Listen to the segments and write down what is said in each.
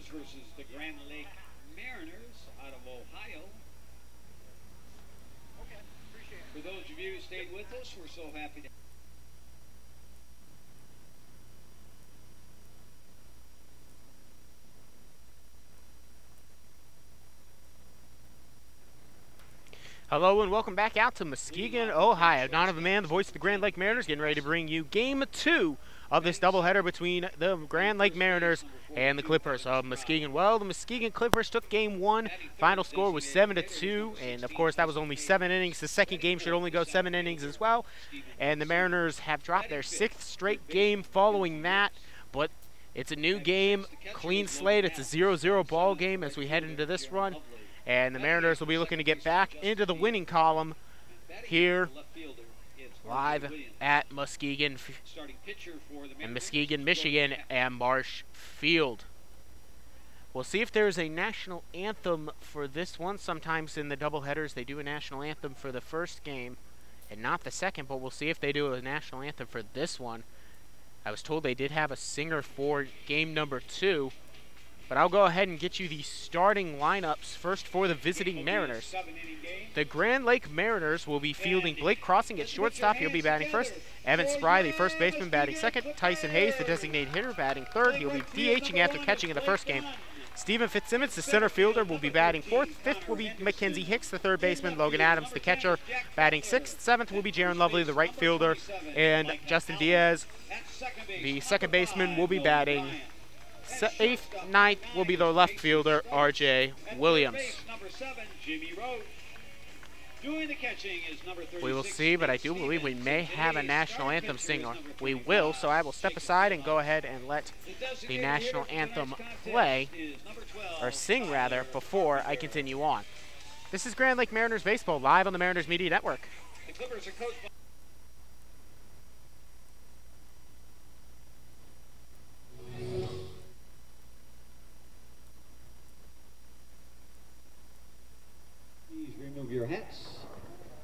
versus the Grand Lake Mariners out of Ohio. Okay, appreciate it. For those of you who stayed with us, we're so happy to. Hello and welcome back out to Muskegon, Ohio. Donovan Mann, the voice of the Grand Lake Mariners, getting ready to bring you Game 2 of this doubleheader between the Grand Lake Mariners and the Clippers of Muskegon. Well, the Muskegon Clippers took Game 1. Final score was 7-2, and of course that was only 7 innings. The second game should only go 7 innings as well. And the Mariners have dropped their 6th straight game following that, but it's a new game, clean slate. It's a 0-0 ball game as we head into this run. And the Mariners will be looking to get back into the winning column here live at Muskegon and Muskegon, Michigan, and Marsh Field. We'll see if there's a national anthem for this one. Sometimes in the doubleheaders they do a national anthem for the first game and not the second, but we'll see if they do a national anthem for this one. I was told they did have a singer for game number 2. But I'll go ahead and get you the starting lineups first for the visiting Mariners. The Grand Lake Mariners will be fielding Blake Crossing at shortstop. He'll be batting first. Evan Spry, the first baseman, batting second. Tyson Hayes, the designated hitter, batting third. He'll be DHing after catching in the first game. Stephen Fitzsimmons, the center fielder, will be batting fourth. Fifth will be Mackenzie Hicks, the third baseman. Logan Adams, the catcher, batting sixth. Seventh will be Jaron Lovely, the right fielder. And Justin Diaz, the second baseman, will be batting 8th, 9th will be the left fielder, R.J. Williams. We will see, but I do believe we may have a national anthem singer. We will, so I will step aside and go ahead and let the national anthem play, or sing rather, before I continue on. This is Grand Lake Mariners Baseball, live on the Mariners Media Network. The Clippers are coached by remove your hats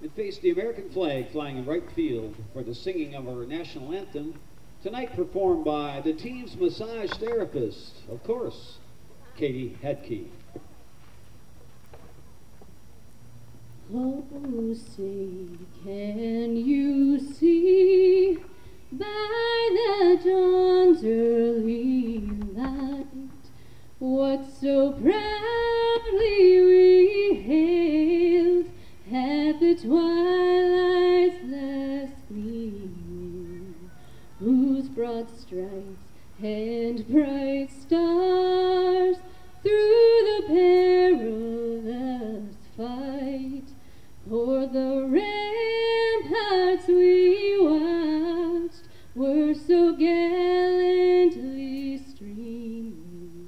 and face the American flag flying in right field for the singing of our national anthem, tonight performed by the team's massage therapist, of course, Katie Hedke. Oh, say, can you see by the dawn's early light what so proudly we hailed at the twilight's last gleaming, whose broad stripes and bright stars through the perilous fight o'er the ramparts we watched were so gallantly streaming,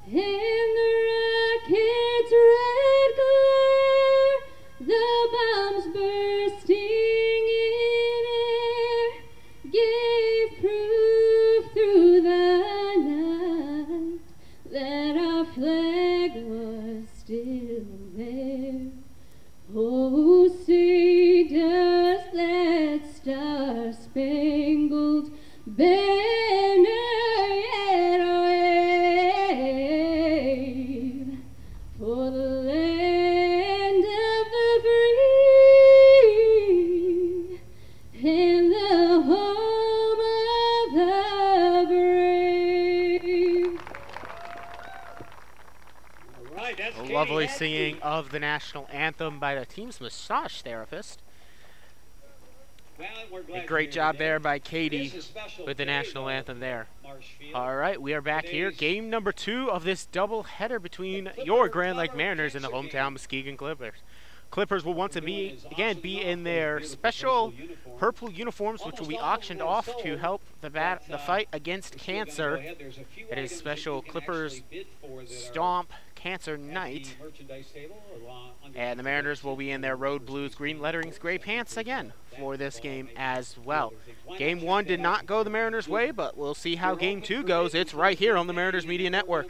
and the rocket's red glare, the bombs bursting in air, gave proof through the night that our flag was still there. Oh, say does that star-spangled banner yet wave for the land of the free and the home of the brave. All right, that's A lovely singing of the national anthem by the team's massage therapist. A great job there by Katie with the national anthem there. All right, we are back here. Game number 2 of this double header between your Grand Lake Mariners and the hometown Muskegon Clippers. Clippers will once again be in their special purple uniforms, which will be auctioned off to help the fight against cancer. It is special Clippers Stomp Cancer Night. And the Mariners will be in their road blues, green letterings, gray pants again for this game as well. Game 1 did not go the Mariners' way, but we'll see how Game 2 goes. It's right here on the Mariners Media Network.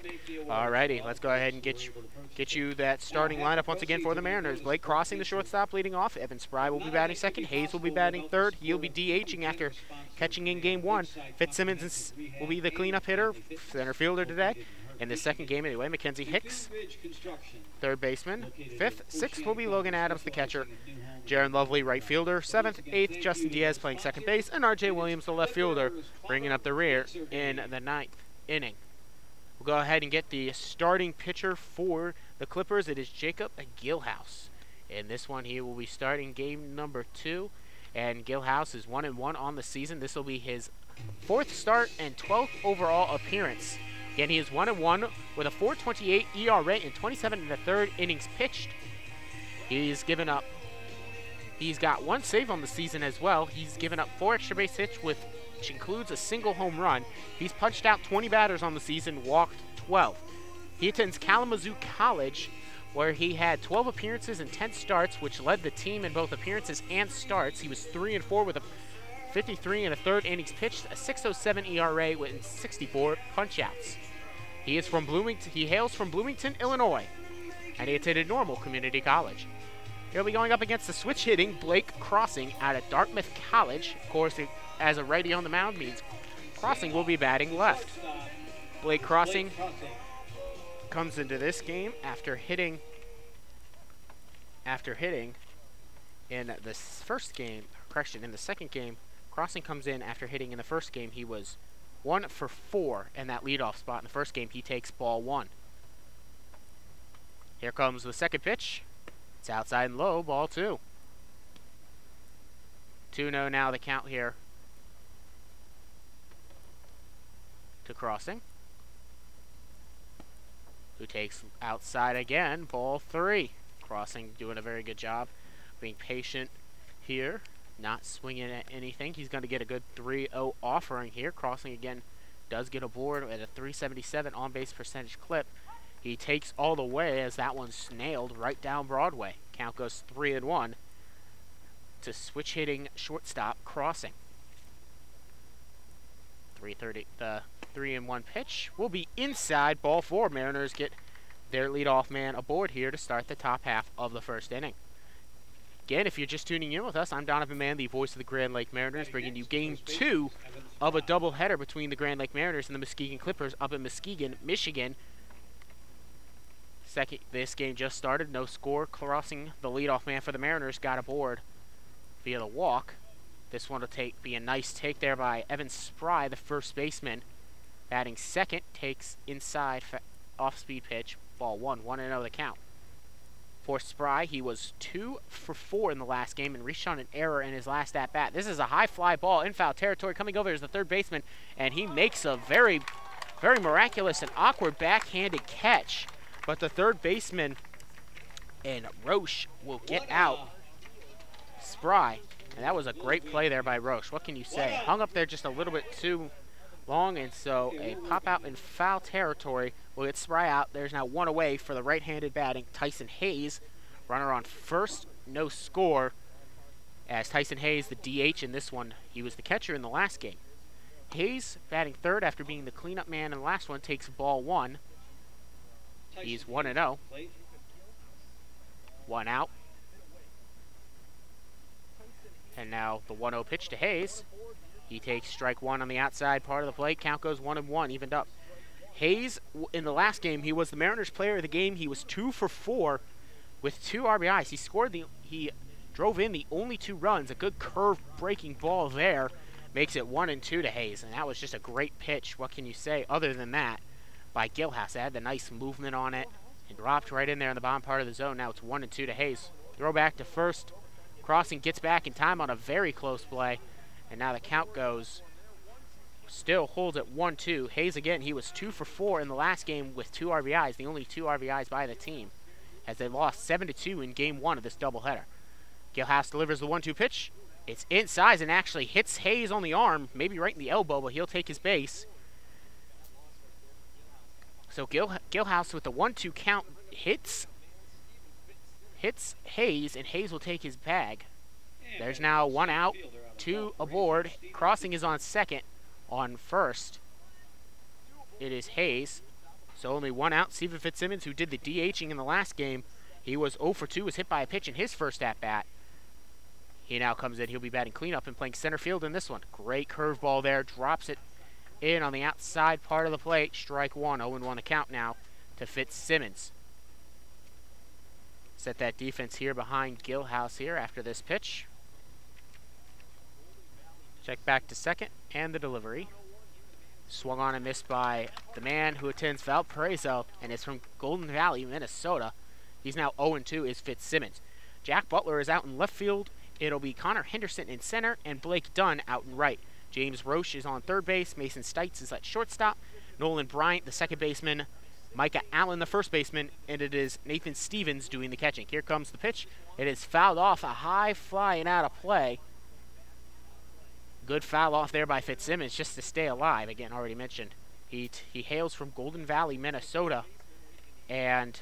Alrighty, let's go ahead and get you that starting lineup once again for the Mariners. Blake Crossing, the shortstop, leading off. Evan Spry will be batting second. Hayes will be batting third. He'll be DHing after catching in Game 1. Fitzsimmons will be the cleanup hitter, center fielder today. In the second game anyway, Mackenzie Hicks, third baseman. Fifth, sixth will be Logan Adams, the catcher. Jaron Lovely, right fielder. Seventh, eighth, Justin Diaz playing second base. And R.J. Williams, the left fielder, bringing up the rear in the ninth inning. We'll go ahead and get the starting pitcher for the Clippers. It is Jacob Gilhouse. In this one, he will be starting game number 2. And Gilhouse is 1-1 on the season. This will be his 4th start and 12th overall appearance. Again, he is 1-1 with a .428 ERA in 27 1/3 innings pitched. He's got 1 save on the season as well. He's given up 4 extra base hits, which includes a single home run. He's punched out 20 batters on the season, walked 12. He attends Kalamazoo College, where he had 12 appearances and 10 starts, which led the team in both appearances and starts. He was 3-4 with a 53 1/3 innings pitched, a .607 ERA with 64 punchouts. He hails from Bloomington, Illinois, and he attended Normal Community College. He'll be going up against the switch-hitting Blake Crossing out of Dartmouth College. Of course, as a righty on the mound means Crossing will be batting left. Blake Crossing comes into this game after hitting in the first game. Correction, in the second game, Crossing comes in after hitting in the first game. He was 1 for 4 in that leadoff spot. In the first game, he takes ball 1. Here comes the second pitch. It's outside and low, ball 2. 2-0 now the count here to Crossing, who takes outside again, ball 3. Crossing doing a very good job being patient here, not swinging at anything. He's going to get a good 3-0 offering here. Crossing again does get aboard at a .377 on-base percentage clip. He takes all the way as that one's nailed right down Broadway. Count goes 3-1 to switch hitting shortstop Crossing. 3:30. The 3-1 pitch will be inside, ball 4. Mariners get their leadoff man aboard here to start the top half of the first inning. Again, if you're just tuning in with us, I'm Donovan Mann, the voice of the Grand Lake Mariners, bringing you game 2 of a doubleheader between the Grand Lake Mariners and the Muskegon Clippers up in Muskegon, Michigan. This game just started, no score. Crossing, the leadoff man for the Mariners, got aboard via the walk. This one will be a nice take there by Evan Spry, the first baseman. Batting second, takes inside off-speed pitch, ball 1, 1-0 the count. For Spry, he was 2 for 4 in the last game and reached on an error in his last at-bat. This is a high fly ball in foul territory. Coming over is the third baseman, and he makes a very, very miraculous and awkward backhanded catch. But the third baseman and Roche will get out Spry. And that was a great play there by Roche. What can you say? Hung up there just a little bit too long, and so a pop out in foul territory will get Spry out. There's now 1 away for the right-handed batting Tyson Hayes. Runner on first, no score. As Tyson Hayes, the DH in this one, he was the catcher in the last game. Hayes, batting third after being the cleanup man in the last one, takes ball 1. He's 1-0. 1 out. And now the 1-0 pitch to Hayes. He takes strike 1 on the outside part of the plate. Count goes 1-1, evened up. Hayes, in the last game, he was the Mariners player of the game. He was 2 for 4 with 2 RBIs. He drove in the only 2 runs. A good curve-breaking ball there makes it 1-2 to Hayes. And that was just a great pitch. What can you say other than that by Gilhouse? It had the nice movement on it and dropped right in there in the bottom part of the zone. Now it's 1-2 to Hayes. Throw back to first. Crossing gets back in time on a very close play. And now the count goes, still holds at 1-2. Hayes again, he was 2 for 4 in the last game with 2 RBIs, the only 2 RBIs by the team, as they lost 7-2 in game 1 of this doubleheader. Gilhouse delivers the 1-2 pitch. It's inside and actually hits Hayes on the arm, maybe right in the elbow, but he'll take his base. So Gilhouse with the 1-2 count hits Hayes, and Hayes will take his bag. There's now 1 out, 2 aboard. Crossing is on second. On first, it is Hayes. So only 1 out. Steven Fitzsimmons, who did the DHing in the last game, he was 0 for 2, was hit by a pitch in his first at-bat. He now comes in. He'll be batting cleanup and playing center field in this one. Great curveball there. Drops it in on the outside part of the plate. Strike one. 0-1 the count now to Fitzsimmons. Set that defense here behind Gilhouse here after this pitch. Check back to second, and the delivery. Swung on and missed by the man who attends Valparaiso, and is from Golden Valley, Minnesota. He's now 0-2 is Fitzsimmons. Jack Butler is out in left field. It'll be Connor Henderson in center, and Blake Dunn out in right. James Roche is on third base. Mason Stites is at shortstop. Nolan Bryant, the second baseman. Micah Allen, the first baseman, and it is Nathan Stevens doing the catching. Here comes the pitch. It is fouled off, a high fly and out of play. Good foul off there by Fitzsimmons just to stay alive. Again, already mentioned. He hails from Golden Valley, Minnesota, and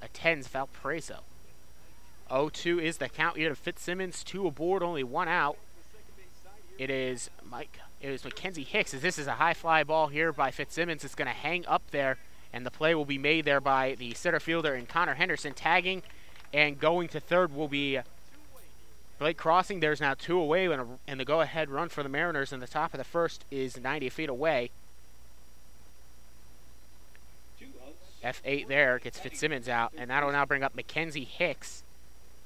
attends Valparaiso. 0-2 is the count here to Fitzsimmons. 2 aboard, only 1 out. It is Mackenzie Hicks, as this is a high fly ball here by Fitzsimmons. It's going to hang up there, and the play will be made there by the center fielder and Connor Henderson. Tagging and going to third will be Blake Crossing. There's now 2 away, and the go-ahead run for the Mariners in the top of the first is 90 feet away. F8 there gets Fitzsimmons out, and that'll now bring up Mackenzie Hicks,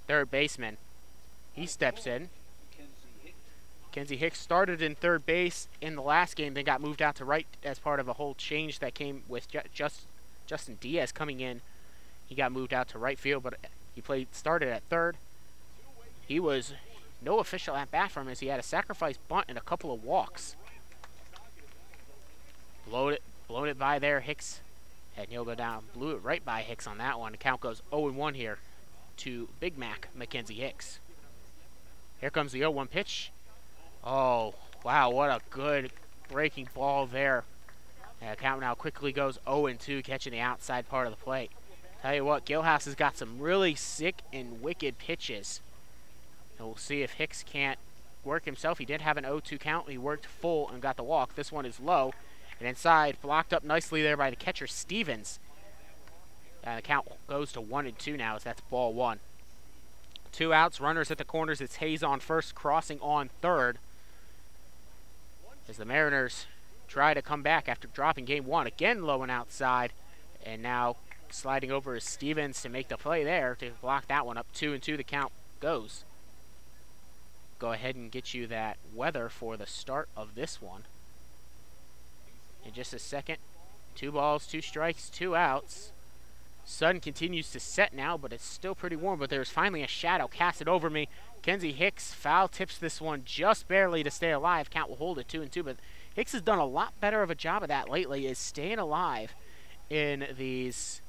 third baseman. He steps in. Mackenzie Hicks started in third base in the last game, then got moved out to right as part of a whole change that came with Justin Diaz coming in. He got moved out to right field, but he started at third. He was no official at bat from him, as he had a sacrifice bunt and a couple of walks. Blown it by there, Hicks. And he'll go down. Blew it right by Hicks on that one. The count goes 0-1 here to Big Mac Mackenzie Hicks. Here comes the 0-1 pitch. Oh, wow, what a good breaking ball there. And the count now quickly goes 0-2, catching the outside part of the plate. Tell you what, Gilhouse has got some really sick and wicked pitches. And we'll see if Hicks can't work himself. He did have an 0-2 count. He worked full and got the walk. This one is low. And inside, blocked up nicely there by the catcher, Stevens. And the count goes to 1-2 now, as that's ball 1. 2 outs, runners at the corners. It's Hayes on first, Crossing on third. As the Mariners try to come back after dropping game 1. Again low and outside. And now sliding over is Stevens to make the play there to block that one up. 2-2 the count goes. Go ahead and get you that weather for the start of this one. In just a second. 2 balls, 2 strikes, 2 outs. Sun continues to set now, but it's still pretty warm. But there's finally a shadow casted over me. Kenzie Hicks foul tips this one just barely to stay alive. Count will hold it 2-2. But Hicks has done a lot better of a job of that lately, is staying alive in these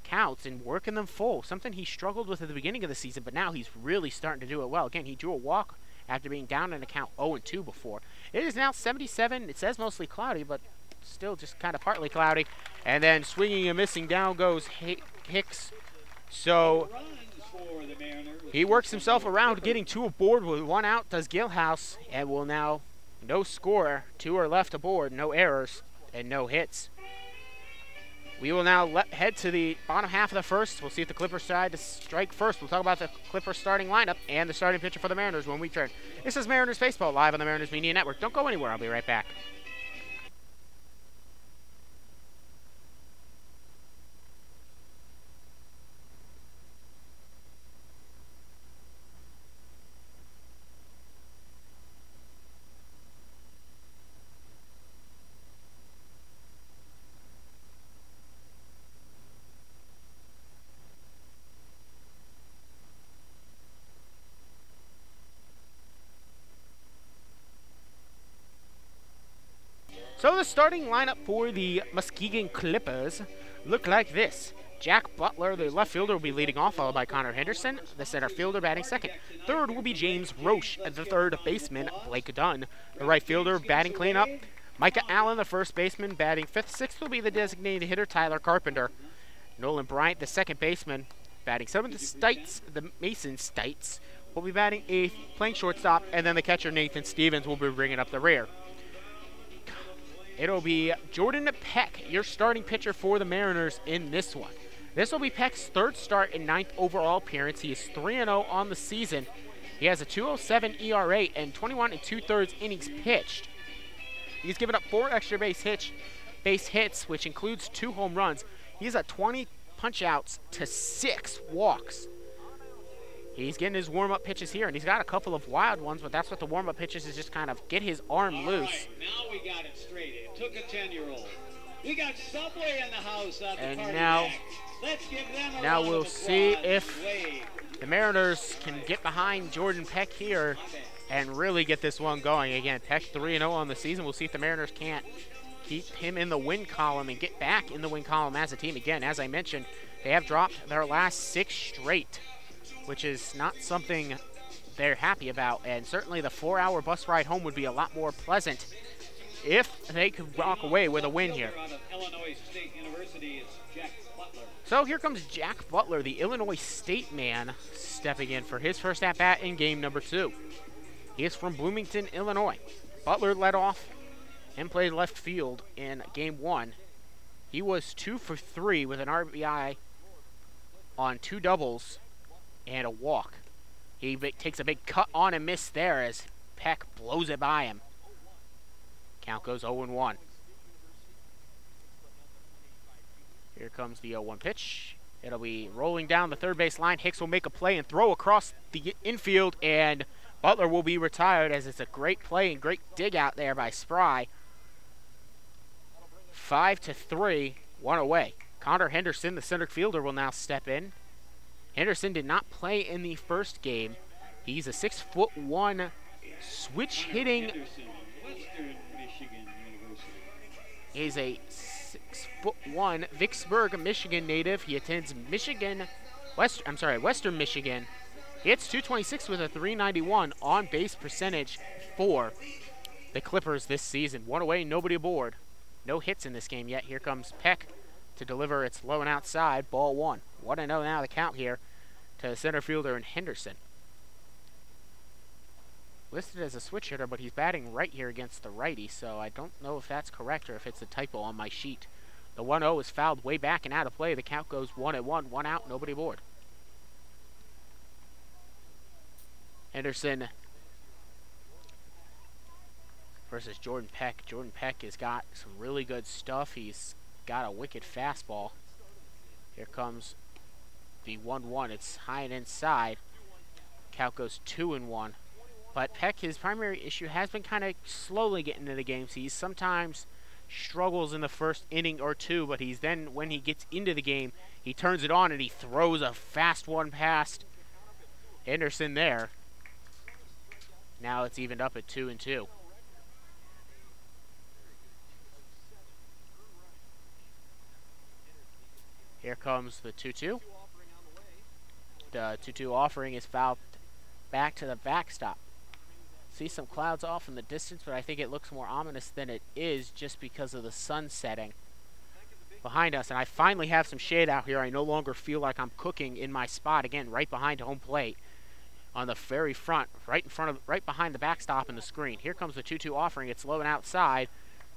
counts and working them full. Something he struggled with at the beginning of the season, but now he's really starting to do it well. Again, he drew a walk after being down in a count 0-2 before. It is now 77. It says mostly cloudy, but still just kind of partly cloudy. And then swinging and missing, down goes Hicks. So he works himself around, getting 2 aboard with 1 out, does Gilhouse, and will now no score. 2 are left aboard, no errors, and no hits. We will now head to the bottom half of the first. We'll see if the Clippers decide to strike first. We'll talk about the Clippers starting lineup and the starting pitcher for the Mariners when we turn. This is Mariners Baseball live on the Mariners Media Network. Don't go anywhere. I'll be right back. So the starting lineup for the Muskegon Clippers look like this. Jack Butler, the left fielder, will be leading off, followed by Connor Henderson, the center fielder, batting second. Third will be James Roche, the third baseman, Blake Dunn. The right fielder, batting cleanup, Micah Allen, the first baseman, batting fifth. Sixth will be the designated hitter, Tyler Carpenter. Nolan Bryant, the second baseman, batting seventh. Stites, the Mason Stites, will be batting eighth, playing shortstop, and then the catcher, Nathan Stevens, will be bringing up the rear. It'll be Jordan Peck, your starting pitcher for the Mariners in this one. This will be Peck's third start and 9th overall appearance. He is 3-0 on the season. He has a 2.07 ERA and 21 2/3 innings pitched. He's given up 4 extra base hits, which includes 2 home runs. He's at 20 punch-outs to 6 walks. He's getting his warm-up pitches here, and he's got a couple of wild ones, but that's what the warm-up pitches is, just kind of get his arm loose. Right, now we got it straight. It took a 10-year-old. We got Subway in the house at the party now, deck. Let's give them a now round we'll of see applause. if Wave. the Mariners can get behind Jordan Peck here and really get this one going. Again, Peck 3-0 on the season. We'll see if the Mariners can't keep him in the win column and get back in the win column as a team. Again, as I mentioned, they have dropped their last 6 straight, which is not something they're happy about. And certainly the 4-hour bus ride home would be a lot more pleasant if they could walk away with a win here. Out of Illinois State University is Jack Butler. So here comes Jack Butler, the Illinois State man, stepping in for his first at-bat in game number 2. He is from Bloomington, Illinois. Butler led off and played left field in game 1. He was 2 for 3 with an RBI on 2 doubles and a walk. He takes a big cut on and miss there as Peck blows it by him. Count goes 0-1. Here comes the 0-1 pitch. It'll be rolling down the third base line. Hicks will make a play and throw across the infield, and Butler will be retired as it's a great play and great dig out there by Spry. 5-3, 1 away. Connor Henderson, the center fielder, will now step in. Henderson did not play in the first game. He's a 6'1" switch hitting. Henderson, Western Michigan University. He's a 6'1" Vicksburg, Michigan native. He attends Western Michigan. He hits .226 with a .391 on base percentage for the Clippers this season. 1 away, nobody aboard. No hits in this game yet. Here comes Peck to deliver. It's low and outside. Ball 1. 1-0 now the count here to the center fielder in Henderson. Listed as a switch hitter, but he's batting right here against the righty, so I don't know if that's correct or if it's a typo on my sheet. The 1-0 is fouled way back and out of play. The count goes 1-1, 1 out, nobody aboard. Henderson versus Jordan Peck. Jordan Peck has got some really good stuff. He's got a wicked fastball. Here comes the 1-1. It's high and inside. Count goes 2-1. But Peck, his primary issue has been kind of slowly getting into the games. He sometimes struggles in the first inning or two, but he's then, when he gets into the game, he turns it on and he throws a fast one past Henderson there. Now it's evened up at 2-2. Here comes the 2-2. The 2-2 offering is fouled back to the backstop. See some clouds off in the distance, but I think it looks more ominous than it is just because of the sun setting behind us. And I finally have some shade out here. I no longer feel like I'm cooking in my spot. Again, right behind home plate on the very front, right behind the backstop and the screen. Here comes the 2-2 offering. It's low and outside.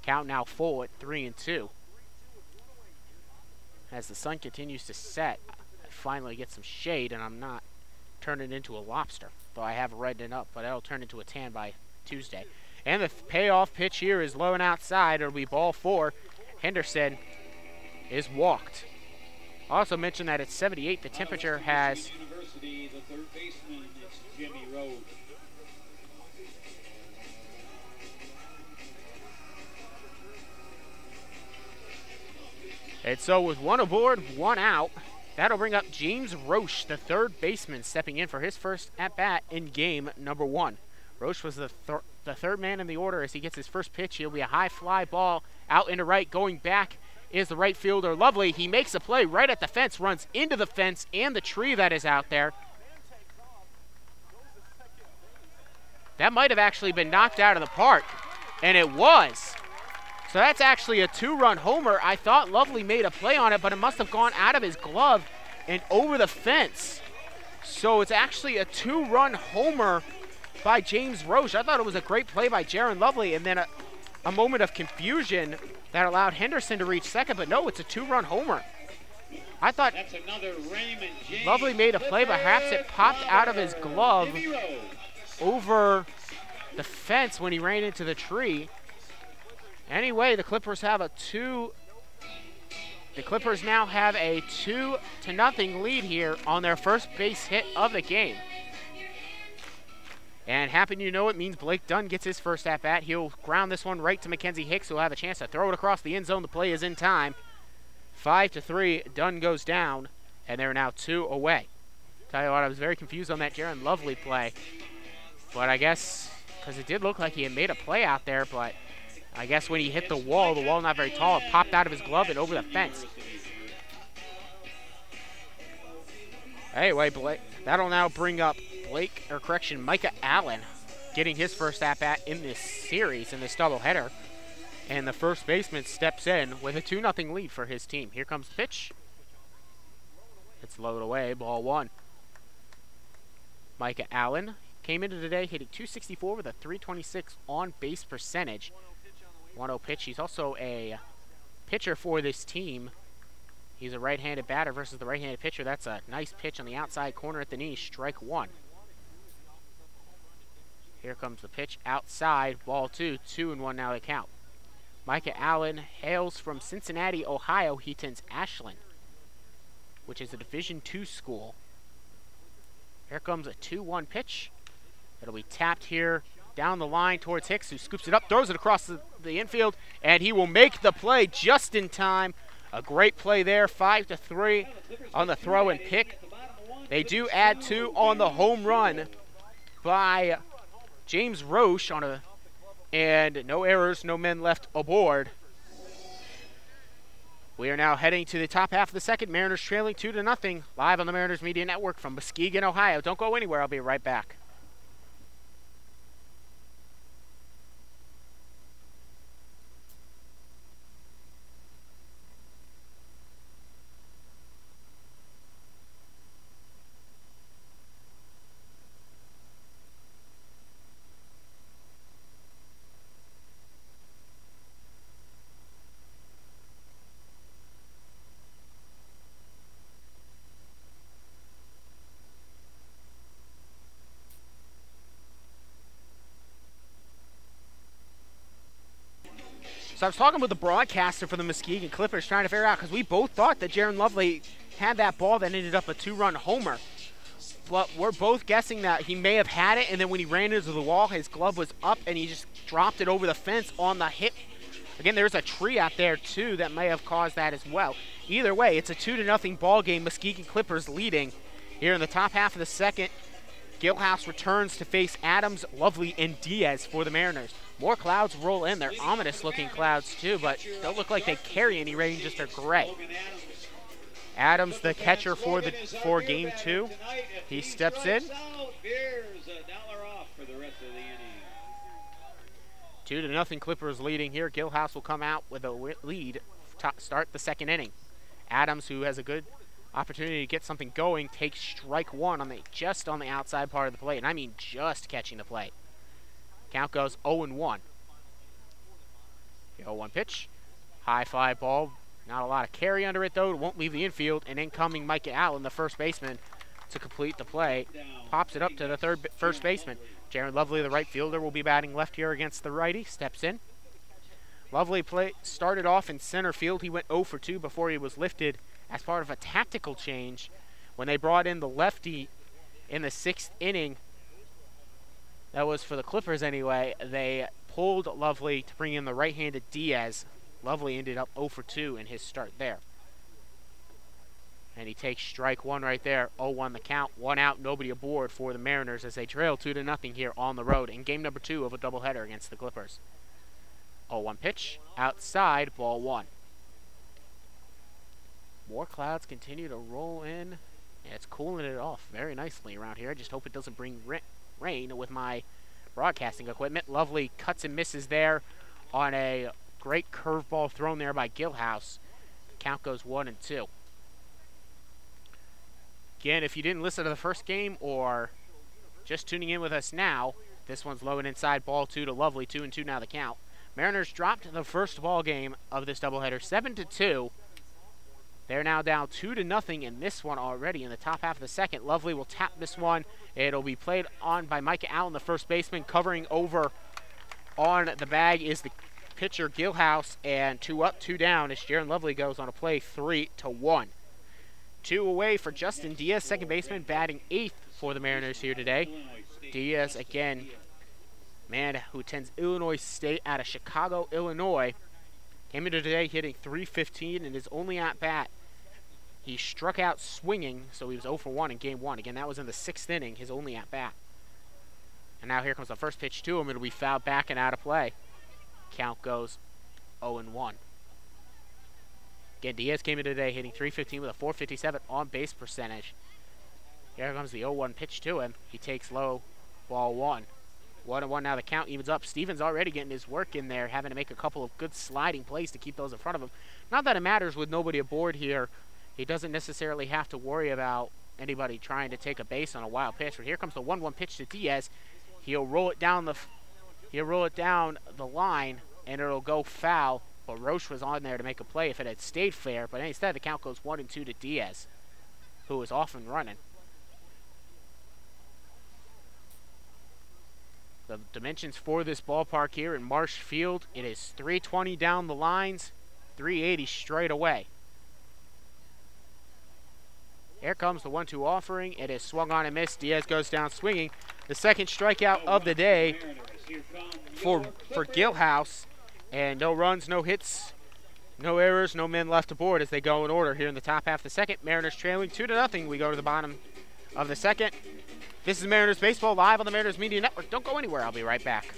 Count now full at 3-2. As the sun continues to set, I finally get some shade, and I'm not turning into a lobster. Though I have reddened up, but that'll turn into a tan by Tuesday. And the payoff pitch here is low and outside. It'll be ball 4. Henderson is walked. Also mention that it's 78. The temperature has... University, the third baseman, it's Jimmy Rowe. And so with 1 aboard, 1 out, that'll bring up James Roche, the third baseman, stepping in for his first at-bat in game number 1. Roche was the third man in the order as he gets his first pitch. It'll be a high fly ball out into right. Going back is the right fielder, Lovely. He makes a play right at the fence, runs into the fence and the tree that is out there. That might have actually been knocked out of the park, and it was. So that's actually a 2-run homer. I thought Lovely made a play on it, but it must have gone out of his glove and over the fence. So it's actually a 2-run homer by James Roche. I thought it was a great play by Jaron Lovely, and then a moment of confusion that allowed Henderson to reach second, but no, it's a 2-run homer. I thought Lovely made a play, but perhaps it popped out of his glove over the fence when he ran into the tree. Anyway, the Clippers have a The Clippers now have a 2-0 lead here on their first base hit of the game. And happen you know it means Blake Dunn gets his first at-bat. He'll ground this one right to Mackenzie Hicks, who'll have a chance to throw it across the end zone. The play is in time. 5-3, Dunn goes down, and they're now 2 away. Tell you what, I was very confused on that Jaron Lovely play. But I guess, because it did look like he had made a play out there, but I guess when he hit the wall not very tall, it popped out of his glove and over the fence. Anyway, that'll now bring up Micah Allen getting his first at-bat in this series, in this doubleheader. And the first baseman steps in with a 2-0 lead for his team. Here comes the pitch. It's low away, ball 1. Micah Allen came into today hitting .264 with a .326 on-base percentage. 1-0 pitch. He's also a pitcher for this team. He's a right-handed batter versus the right-handed pitcher. That's a nice pitch on the outside corner at the knee. Strike 1. Here comes the pitch outside. Ball 2. 2-1 now they count. Micah Allen hails from Cincinnati, Ohio. He attends Ashland, which is a Division II school. Here comes a 2-1 pitch. It'll be tapped here down the line towards Hicks, who scoops it up, throws it across the infield, and he will make the play just in time. A great play there, 5-3 on the throw and pick. They do add 2 on the home run by James Roche and no errors, no men left aboard. We are now heading to the top half of the second. Mariners trailing 2-0, live on the Mariners Media Network from Muskegon, Ohio. Don't go anywhere. I'll be right back. So I was talking with the broadcaster for the Muskegon Clippers, trying to figure out, because we both thought that Jaron Lovely had that ball that ended up a 2-run homer. But we're both guessing that he may have had it, and then when he ran into the wall, his glove was up, and he just dropped it over the fence on the hit. Again, there's a tree out there, too, that may have caused that as well. Either way, it's a 2-0 ball game. Muskegon Clippers leading here in the top half of the second. Gilhouse returns to face Adams, Lovely, and Diaz for the Mariners. More clouds roll in. They're ominous-looking clouds, too, but don't look like they carry any rain, just they're gray. Adams, the catcher for Game 2. He steps in. 2-0 Clippers leading here. Gilhouse will come out with a lead to start the second inning. Adams, who has a good opportunity to get something going, takes strike 1 just on the outside part of the plate, and I mean just catching the plate. Count goes 0-1. The 0-1 pitch. High fly ball. Not a lot of carry under it, though. It won't leave the infield. And incoming Micah Allen, the first baseman, to complete the play. Pops it up to the first baseman. Jaron Lovely, the right fielder, will be batting left here against the righty. Steps in. Lovely started off in center field. He went 0 for 2 before he was lifted as part of a tactical change when they brought in the lefty in the 6th inning. That was for the Clippers anyway. They pulled Lovely to bring in the right-handed Diaz. Lovely ended up 0 for 2 in his start there. And he takes strike 1 right there. 0-1 the count. 1 out, nobody aboard for the Mariners as they trail 2-0 here on the road in game number 2 of a doubleheader against the Clippers. 0-1 pitch. Outside, ball 1. More clouds continue to roll in. And it's cooling it off very nicely around here. I just hope it doesn't bring rain with my broadcasting equipment. Lovely cuts and misses there on a great curveball thrown there by Gilhouse. The count goes 1-2. Again, if you didn't listen to the first game or just tuning in with us now, this one's low and inside, ball 2 to Lovely, 2-2 now the count. Mariners dropped the first ball game of this doubleheader 7-2 They're now down 2-0 in this one already in the top half of the second. Lovely will tap this one. It'll be played on by Micah Allen, the first baseman. Covering over on the bag is the pitcher Gilhouse, and 2 up, 2 down as Jaron Lovely goes on a play 3-1. 2 away for Justin Diaz, second baseman, batting 8th for the Mariners here today. Diaz, again, man who attends Illinois State out of Chicago, Illinois, came into today hitting .315 in his only at-bat. He struck out swinging, so he was 0 for 1 in Game 1. Again, that was in the 6th inning, his only at-bat. And now here comes the first pitch to him. It'll be fouled back and out of play. Count goes 0-1. Again, Diaz came in today hitting .315 with a .457 on-base percentage. Here comes the 0-1 pitch to him. He takes low, ball 1. 1-1 now, the count evens up. Stevens already getting his work in there, having to make a couple of good sliding plays to keep those in front of him. Not that it matters with nobody aboard here. He doesn't necessarily have to worry about anybody trying to take a base on a wild pitch. But here comes the 1-1 pitch to Diaz. He'll roll it down the line, and it'll go foul. But Roche was on there to make a play if it had stayed fair. But instead, the count goes 1-2 to Diaz, who is off and running. The dimensions for this ballpark here in Marsh Field, it is 320 down the lines, 380 straight away. Here comes the 1-2 offering. It is swung on and missed. Diaz goes down swinging. The second strikeout of the day for Gilhouse. And no runs, no hits, no errors, no men left aboard as they go in order here in the top half of the second. Mariners trailing 2-0. We go to the bottom of the second. This is Mariners Baseball live on the Mariners Media Network. Don't go anywhere. I'll be right back.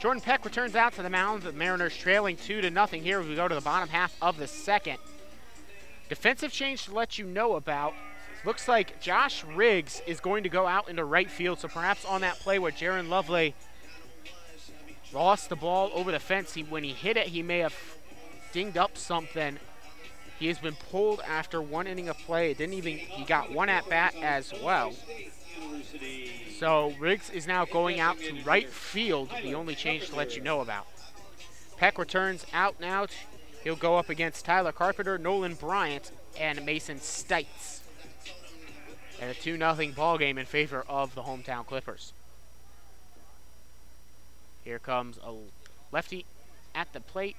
Jordan Peck returns out to the mound. The Mariners trailing 2-0 here as we go to the bottom half of the second. Defensive change to let you know about. Looks like Josh Riggs is going to go out into right field, so perhaps on that play where Jaron Lovely lost the ball over the fence, when he hit it, he may have dinged up something. He has been pulled after 1 inning of play. He got 1 at-bat as well. So Riggs is now going out to right field, the only change to let you know about. Peck returns out now. He'll go up against Tyler Carpenter, Nolan Bryant, and Mason Stites. And a 2-0 ball game in favor of the hometown Clippers. Here comes a lefty at the plate.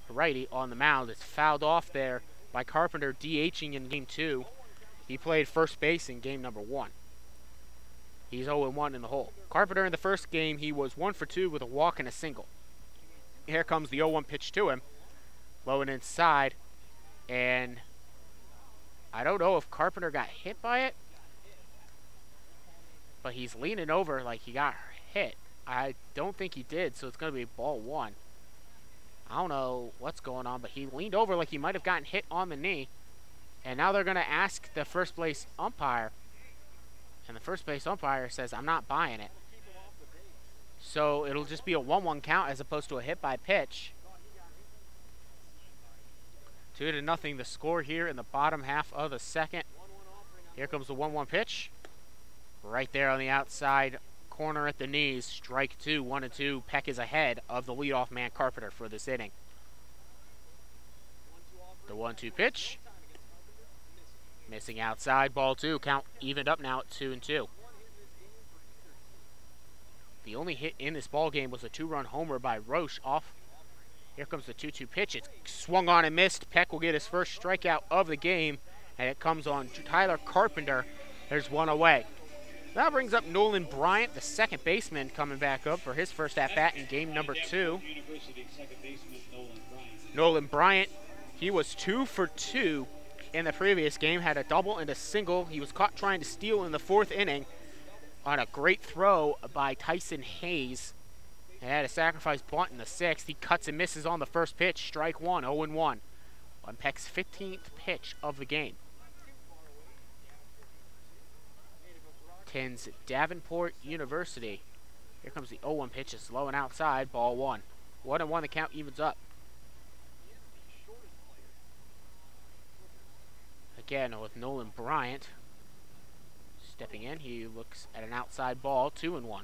A righty on the mound. It's fouled off there by Carpenter, DHing in Game 2. He played first base in Game number 1. He's 0-1 in the hole. Carpenter in the first game, he was 1 for 2 with a walk and a single. Here comes the 0-1 pitch to him. Low and inside. And I don't know if Carpenter got hit by it, but he's leaning over like he got hit. I don't think he did, so it's going to be ball 1. I don't know what's going on, but he leaned over like he might have gotten hit on the knee. And now they're going to ask the first base umpire. And the first base umpire says, I'm not buying it. So it'll just be a 1-1 count as opposed to a hit by pitch. 2-0 the score here in the bottom half of the second. Here comes the 1-1 pitch. Right there on the outside corner at the knees. Strike 2, 1-2. Peck is ahead of the leadoff man Carpenter for this inning. The 1-2 pitch. Missing outside, ball 2. Count evened up now at 2-2. The only hit in this ball game was a 2-run homer by Roche off. Here comes the 2-2 pitch. It's swung on and missed. Peck will get his first strikeout of the game, and it comes on Tyler Carpenter. There's 1 away. That brings up Nolan Bryant, the second baseman, coming back up for his first at-bat in game number 2. Nolan Bryant, he was 2 for 2 in the previous game, had a double and a single. He was caught trying to steal in the 4th inning on a great throw by Tyson Hayes. And had a sacrifice bunt in the 6th. He cuts and misses on the first pitch, strike 1, 0-1 on Peck's 15th pitch of the game. Davenport University. Here comes the 0-1 pitch. It's low and outside. Ball 1. 1-1. The count evens up. Again with Nolan Bryant stepping in. He looks at an outside ball. 2-1.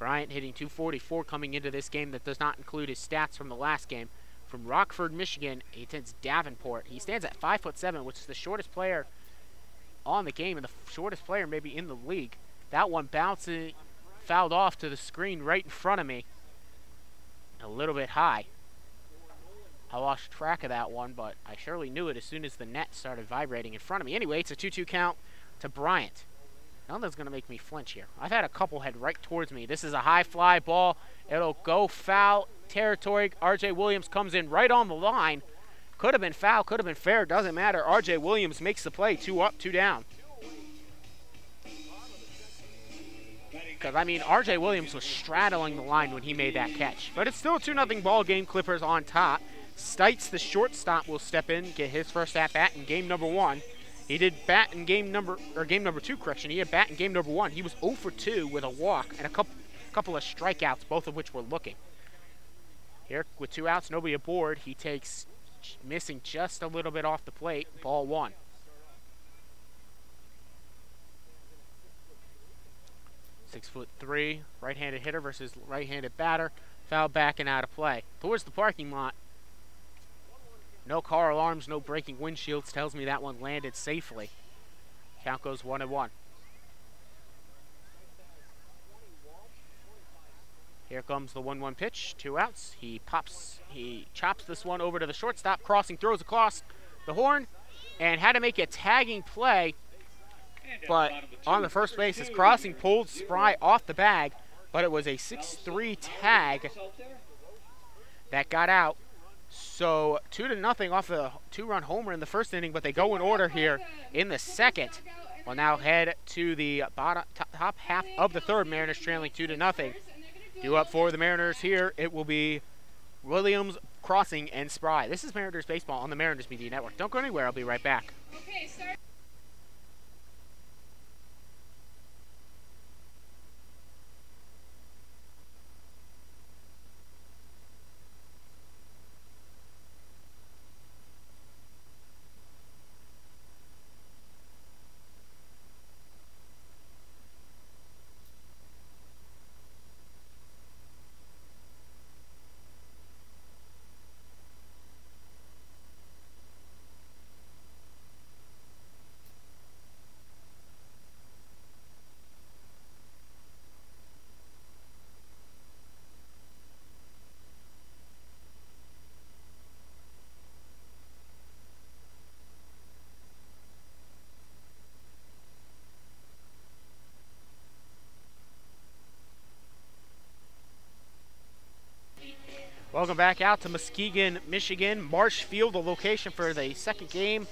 Bryant hitting .244 coming into this game. That does not include his stats from the last game. From Rockford, Michigan, he attends Davenport. He stands at 5'7", which is the shortest player on the game and the shortest player maybe in the league. That one bouncing, fouled off to the screen right in front of me. A little bit high. I lost track of that one, but I surely knew it as soon as the net started vibrating in front of me. Anyway, it's a 2-2 count to Bryant. Nothing's going to make me flinch here. I've had a couple head right towards me. This is a high fly ball. It'll go foul territory. R.J. Williams comes in right on the line. Could have been foul, could have been fair, doesn't matter. R.J. Williams makes the play, 2 up, 2 down. Because, I mean, R.J. Williams was straddling the line when he made that catch. But it's still a 2-0 ball game. Clippers on top. Stites, the shortstop, will step in, get his first at-bat in game number 1. He did bat in game number 2, correction. He had bat in game number 1. He was 0 for 2 with a walk and a couple of strikeouts, both of which were looking. Here, with 2 outs, nobody aboard, he takes missing just a little bit off the plate, ball 1. .6'3", right-handed hitter versus right-handed batter. Foul back and out of play. Towards the parking lot. No car alarms, no breaking windshields. Tells me that one landed safely. Count goes 1-1. Here comes the 1-1 pitch. 2 outs. He chops this one over to the shortstop. Crossing, throws across the horn, and had to make a tagging play. But on the first base, his crossing pulled Spry off the bag, but it was a 6-3 tag that got out. So 2-0 off a 2-run homer in the first inning, but they go in order here in the second. We'll now head to the top half of the third. Mariners trailing 2-0. Due up for the Mariners here, it will be Williams, Crossing, and Spry. This is Mariners Baseball on the Mariners Media Network. Don't go anywhere. I'll be right back. Okay, start. Welcome back out to Muskegon, Michigan. Marsh Field, the location for the second game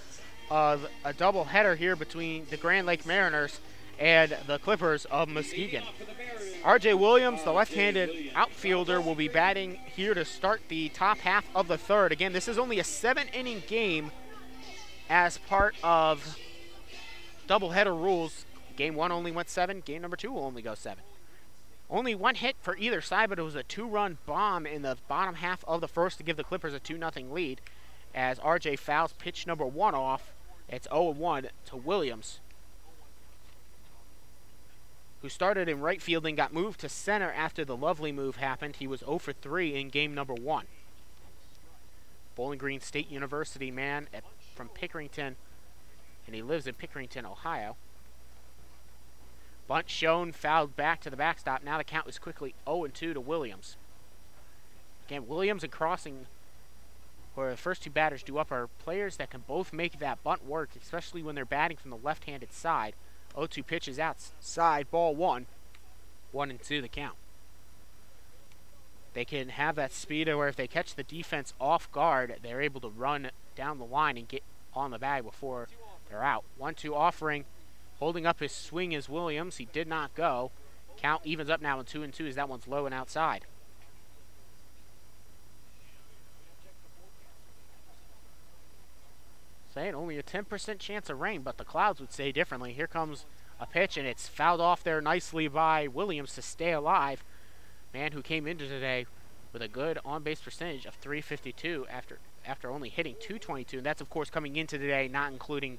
of a doubleheader here between the Grand Lake Mariners and the Clippers of Muskegon. R.J. Williams, the left-handed outfielder, will be batting here to start the top half of the third. Again, this is only a 7-inning game as part of doubleheader rules. Game 1 only went 7. Game number 2 will only go 7. Only 1 hit for either side, but it was a 2-run bomb in the bottom half of the first to give the Clippers a 2-0 lead. As R.J. fouls pitch number 1 off, it's 0-1 to Williams, who started in right field and got moved to center after the lovely move happened. He was 0 for 3 in game number 1. Bowling Green State University man from Pickerington, and he lives in Pickerington, Ohio. Bunt shown, fouled back to the backstop. Now the count is quickly 0-2 to Williams. Again, Williams and Crossing, where the first 2 batters due up, are players that can both make that bunt work, especially when they're batting from the left-handed side. 0-2 pitch is outside, ball one. 1-2 the count. They can have that speed where if they catch the defense off guard, they're able to run down the line and get on the bag before they're out. 1-2 offering. Holding up his swing is Williams. He did not go. Count evens up now in 2-2 as that one's low and outside. Saying only a 10% chance of rain, but the clouds would say differently. Here comes a pitch, and it's fouled off there nicely by Williams to stay alive. Man who came into today with a good on-base percentage of .352 after only hitting .222. And that's, of course, coming into today, not including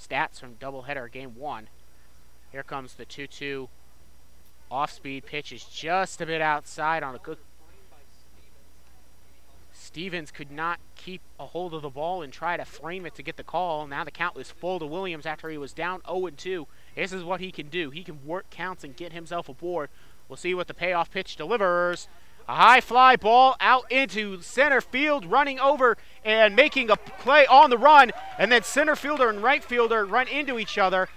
stats from doubleheader game 1. Here comes the 2-2 off-speed pitch. Is just a bit outside on a good... Stevens could not keep a hold of the ball and try to frame it to get the call. Now the count is full to Williams after he was down 0-2. This is what he can do. He can work counts and get himself aboard. We'll see what the payoff pitch delivers. A high fly ball out into center field, running over and making a play on the run. And then center fielder and right fielder run into each other.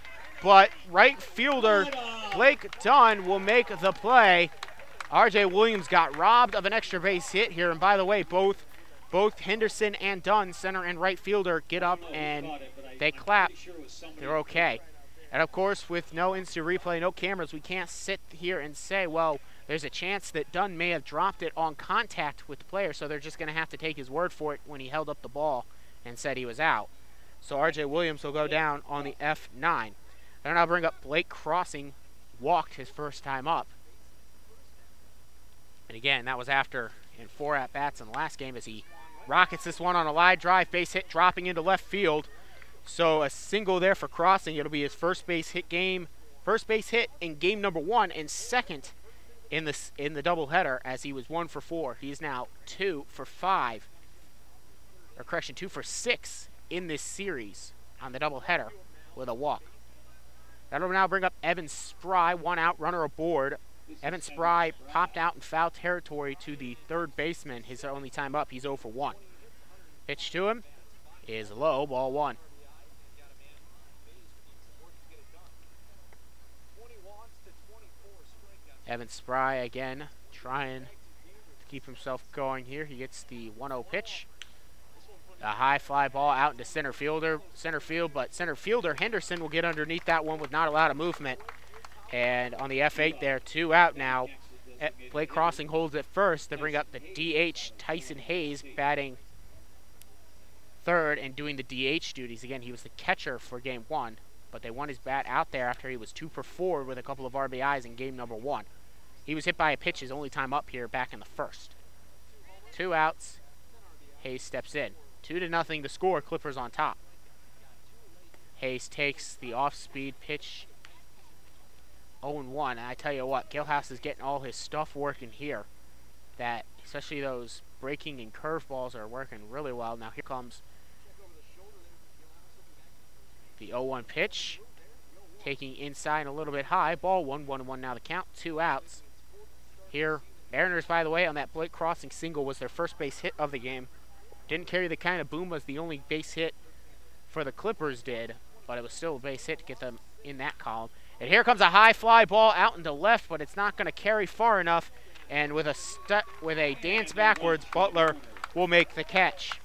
But right fielder Blake Dunn will make the play. R.J. Williams got robbed of an extra base hit here. And by the way, both Henderson and Dunn, center and right fielder, get up and they clap. They're okay. And of course, with no instant replay, no cameras, we can't sit here and say, well, there's a chance that Dunn may have dropped it on contact with the player, so they're just going to have to take his word for it when he held up the ball and said he was out. So R.J. Williams will go down on the F9. Then I'll bring up Blake Crossing, walked his first time up. And again, that was after in 4 at-bats in the last game as he rockets this one on a line drive, base hit dropping into left field. So a single there for Crossing. It'll be his first base hit in game number 1 and second in the doubleheader as he was 1 for 4. He is now 2 for 5, or correction, 2 for 6 in this series on the doubleheader with a walk. That'll now bring up Evan Spry, 1 out, runner aboard. Evan Spry popped out in foul territory to the third baseman. His only time up, he's 0 for 1. Pitch to him is low, ball 1. Evan Spry again trying to keep himself going here. He gets the 1-0 pitch. A high fly ball out into center field, but center fielder Henderson will get underneath that one with not a lot of movement. And on the F8 there, 2 out now. Blake Crossing holds it first to bring up the DH Tyson Hayes batting third and doing the DH duties. Again, he was the catcher for game 1. But they won his bat out there after he was 2 for 4 with a couple of RBIs in game number 1. He was hit by a pitch his only time up here back in the first. 2 outs. Hayes steps in. 2-0 the score. Clippers on top. Hayes takes the off-speed pitch. 0-1. And I tell you what, Gilhouse is getting all his stuff working here. That, especially those breaking and curveballs are working really well. Now here comes the 0-1 pitch, taking inside a little bit high. Ball 1, 1-1 now the count. 2 outs. Here, Mariners, by the way, on that Blake Crossing single was their first base hit of the game. Didn't carry the kind of boom as the only base hit for the Clippers did, but it was still a base hit to get them in that column. And here comes a high fly ball out into left, but it's not going to carry far enough. And with a dance backwards, Butler will make the catch.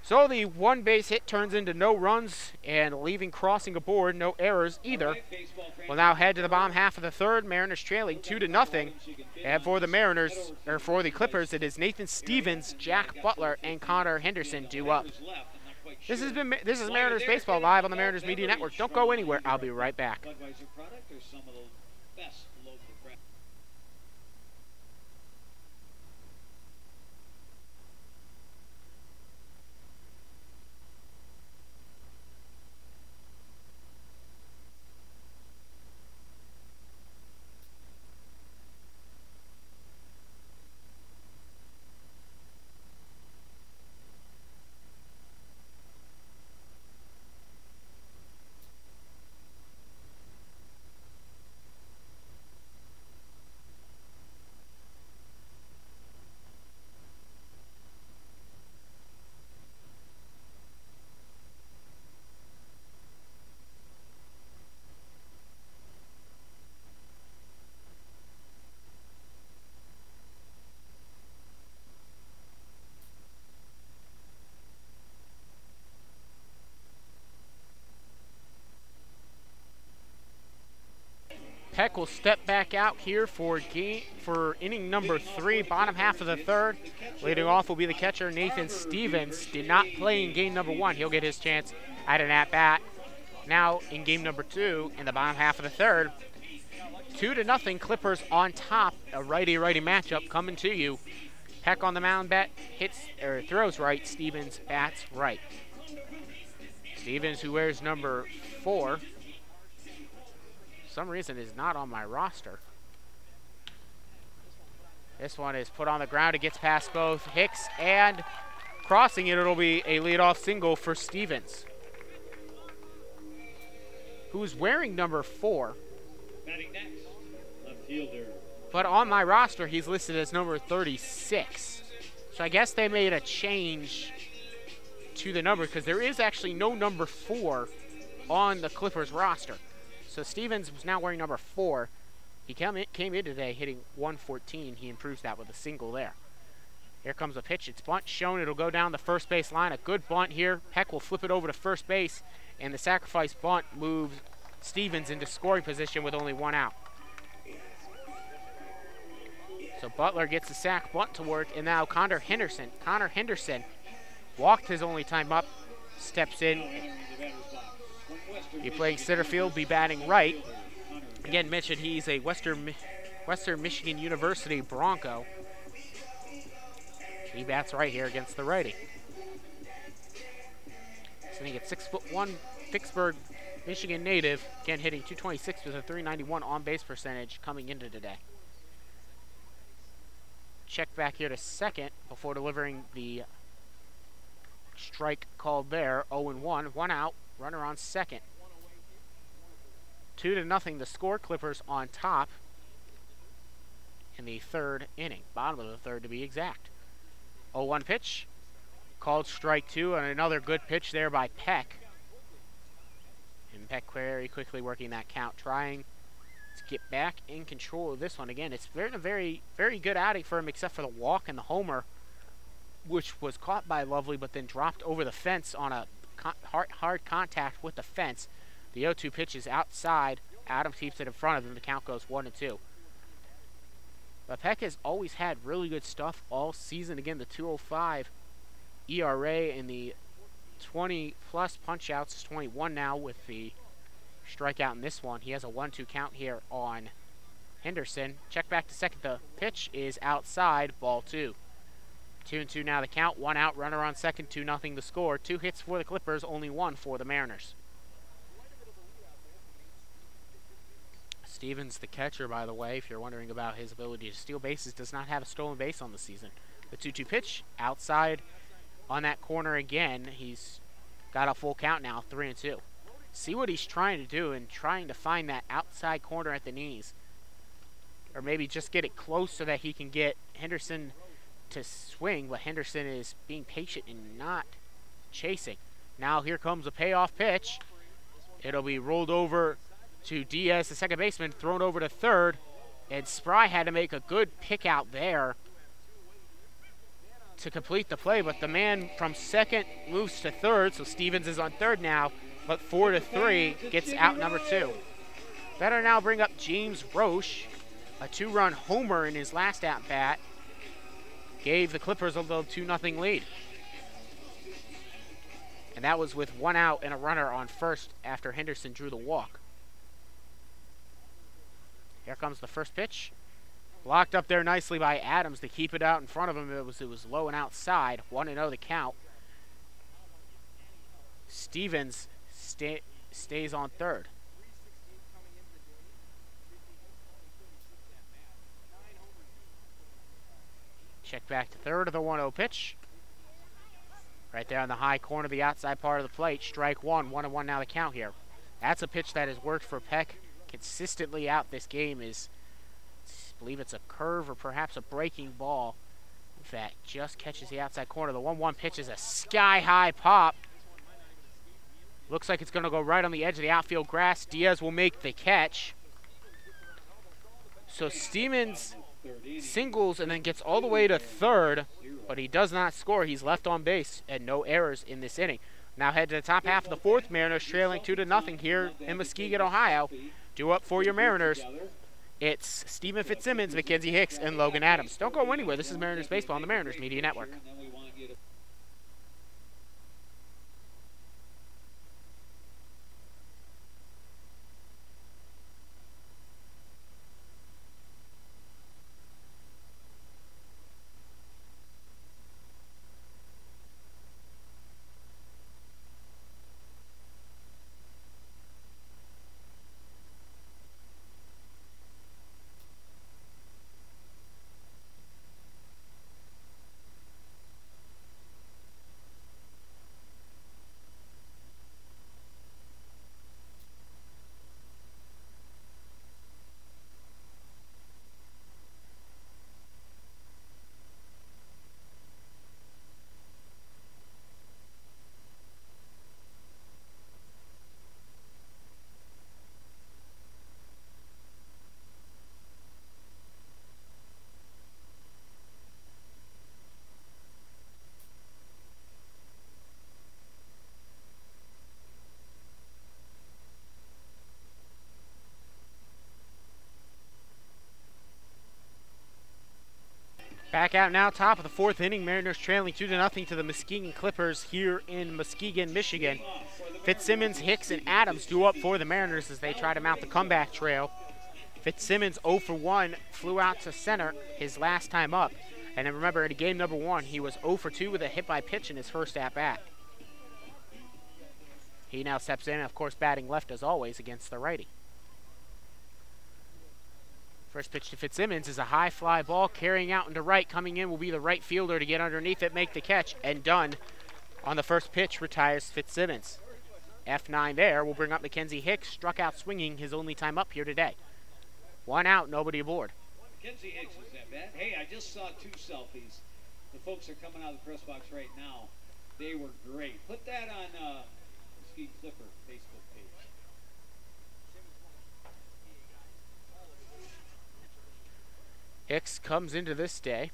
So the 1 base hit turns into no runs and leaving Crossing aboard, no errors either. We'll now head to the bottom half of the third. Mariners trailing 2-0. And for the Mariners, or for the Clippers, it is Nathan Stevens, Jack Butler, and Connor Henderson due up. This is Mariners Baseball live on the Mariners Media Network. Don't go anywhere. I'll be right back. Peck will step back out here for inning number 3, bottom half of the 3rd. Leading off will be the catcher, Nathan Stevens. Did not play in game number 1. He'll get his chance at an at-bat. Now in game number 2, in the bottom half of the 3rd. 2-0, Clippers on top. A righty-righty matchup coming to you. Peck on the mound, throws right. Stevens bats right. Stevens, who wears number 4, for some reason is not on my roster. This one is put on the ground. It gets past both Hicks, and crossing it, it'll be a leadoff single for Stevens, who's wearing number 4. Batting next, left fielder. But on my roster, he's listed as number 36. So I guess they made a change to the number because there is actually no number 4 on the Clippers roster. So Stevens was now wearing number 4. He came in today hitting 114. He improves that with a single there. Here comes a pitch. It's bunt shown. It'll go down the first base line. A good bunt here. Peck will flip it over to first base, and the sacrifice bunt moves Stevens into scoring position with only 1 out. So Butler gets the sac bunt to work, and now Connor Henderson walked his only time up, steps in. He playing center field, be batting right. Again, mentioned he's a Western Michigan University Bronco. He bats right here against the righty. Sitting at 6'1", Vicksburg, Michigan native. Again, hitting .226 with a .391 on-base percentage coming into today. Check back here to second before delivering the strike called there. 0-1, 1 out, runner on second. 2-0 the score. Clippers on top in the 3rd inning, bottom of the 3rd to be exact. 0-1 pitch, called strike 2, and another good pitch there by Peck. And Peck very quickly working that count, trying to get back in control of this one. Again, it's been a very, very good outing for him, except for the walk and the homer, which was caught by Lovely, but then dropped over the fence on a hard contact with the fence. The 0-2 pitch is outside. Adams keeps it in front of him. The count goes 1-2. But Peck has always had really good stuff all season. Again, the 2.05 ERA and the 20-plus punch-outs is 21 now with the strikeout in this one. He has a 1-2 count here on Henderson. Check back to second. The pitch is outside. Ball 2. 2-2 now the count. 1 out. Runner on second. 2-0 the score. 2 hits for the Clippers. Only 1 for the Mariners. Stevens, the catcher, by the way, if you're wondering about his ability to steal bases, does not have a stolen base on the season. The 2-2 pitch outside on that corner again. He's got a full count now, 3-2. See what he's trying to do and trying to find that outside corner at the knees. Or maybe just get it close so that he can get Henderson to swing, but Henderson is being patient and not chasing. Now here comes a payoff pitch. It'll be rolled over to Diaz, the second baseman, thrown over to third, and Spry had to make a good pick out there to complete the play, but the man from second moves to third, so Stevens is on third now, but 4-3 gets out number 2. Better now bring up James Roche, a 2-run homer in his last at-bat, gave the Clippers a little 2-0 lead. And that was with 1 out and a runner on first after Henderson drew the walk. Here comes the first pitch. Blocked up there nicely by Adams to keep it out in front of him. It was low and outside. 1-0 the count. Stevens stays on third. Check back to third of the 1-0 pitch. Right there on the high corner of the outside part of the plate. Strike 1. 1-1 now the count here. That's a pitch that has worked for Peck consistently out this game. Is, I believe it's a curve or perhaps a breaking ball that just catches the outside corner. The 1-1 pitch is a sky-high pop. Looks like it's going to go right on the edge of the outfield grass. Diaz will make the catch. So Stevens singles and then gets all the way to third, but he does not score. He's left on base and no errors in this inning. Now head to the top half of the 4th. Mariners trailing 2-0 here in Muskegon, Ohio. Due up for your Mariners. It's Stephen Fitzsimmons, Mackenzie Hicks, and Logan Adams. Don't go anywhere. This is Mariners Baseball on the Mariners Media Network. Back out now, top of the fourth inning. Mariners trailing 2-0 to the Muskegon Clippers here in Muskegon, Michigan. Fitzsimmons, Hicks, and Adams due up for the Mariners as they try to mount the comeback trail. Fitzsimmons 0 for 1, flew out to center his last time up. And then remember, in game number 1, he was 0 for 2 with a hit by pitch in his first at-bat. He now steps in, of course, batting left as always against the righty. First pitch to Fitzsimmons is a high fly ball carrying out into right. Coming in will be the right fielder to get underneath it, make the catch, and done. On the first pitch, retires Fitzsimmons. F9 there will bring up Mackenzie Hicks, struck out swinging his only time up here today. 1 out, nobody aboard. Mackenzie Hicks is at bat. Hey, I just saw 2 selfies. The folks are coming out of the press box right now. They were great. Put that on Ski Clipper Facebook page. Hicks comes into this day.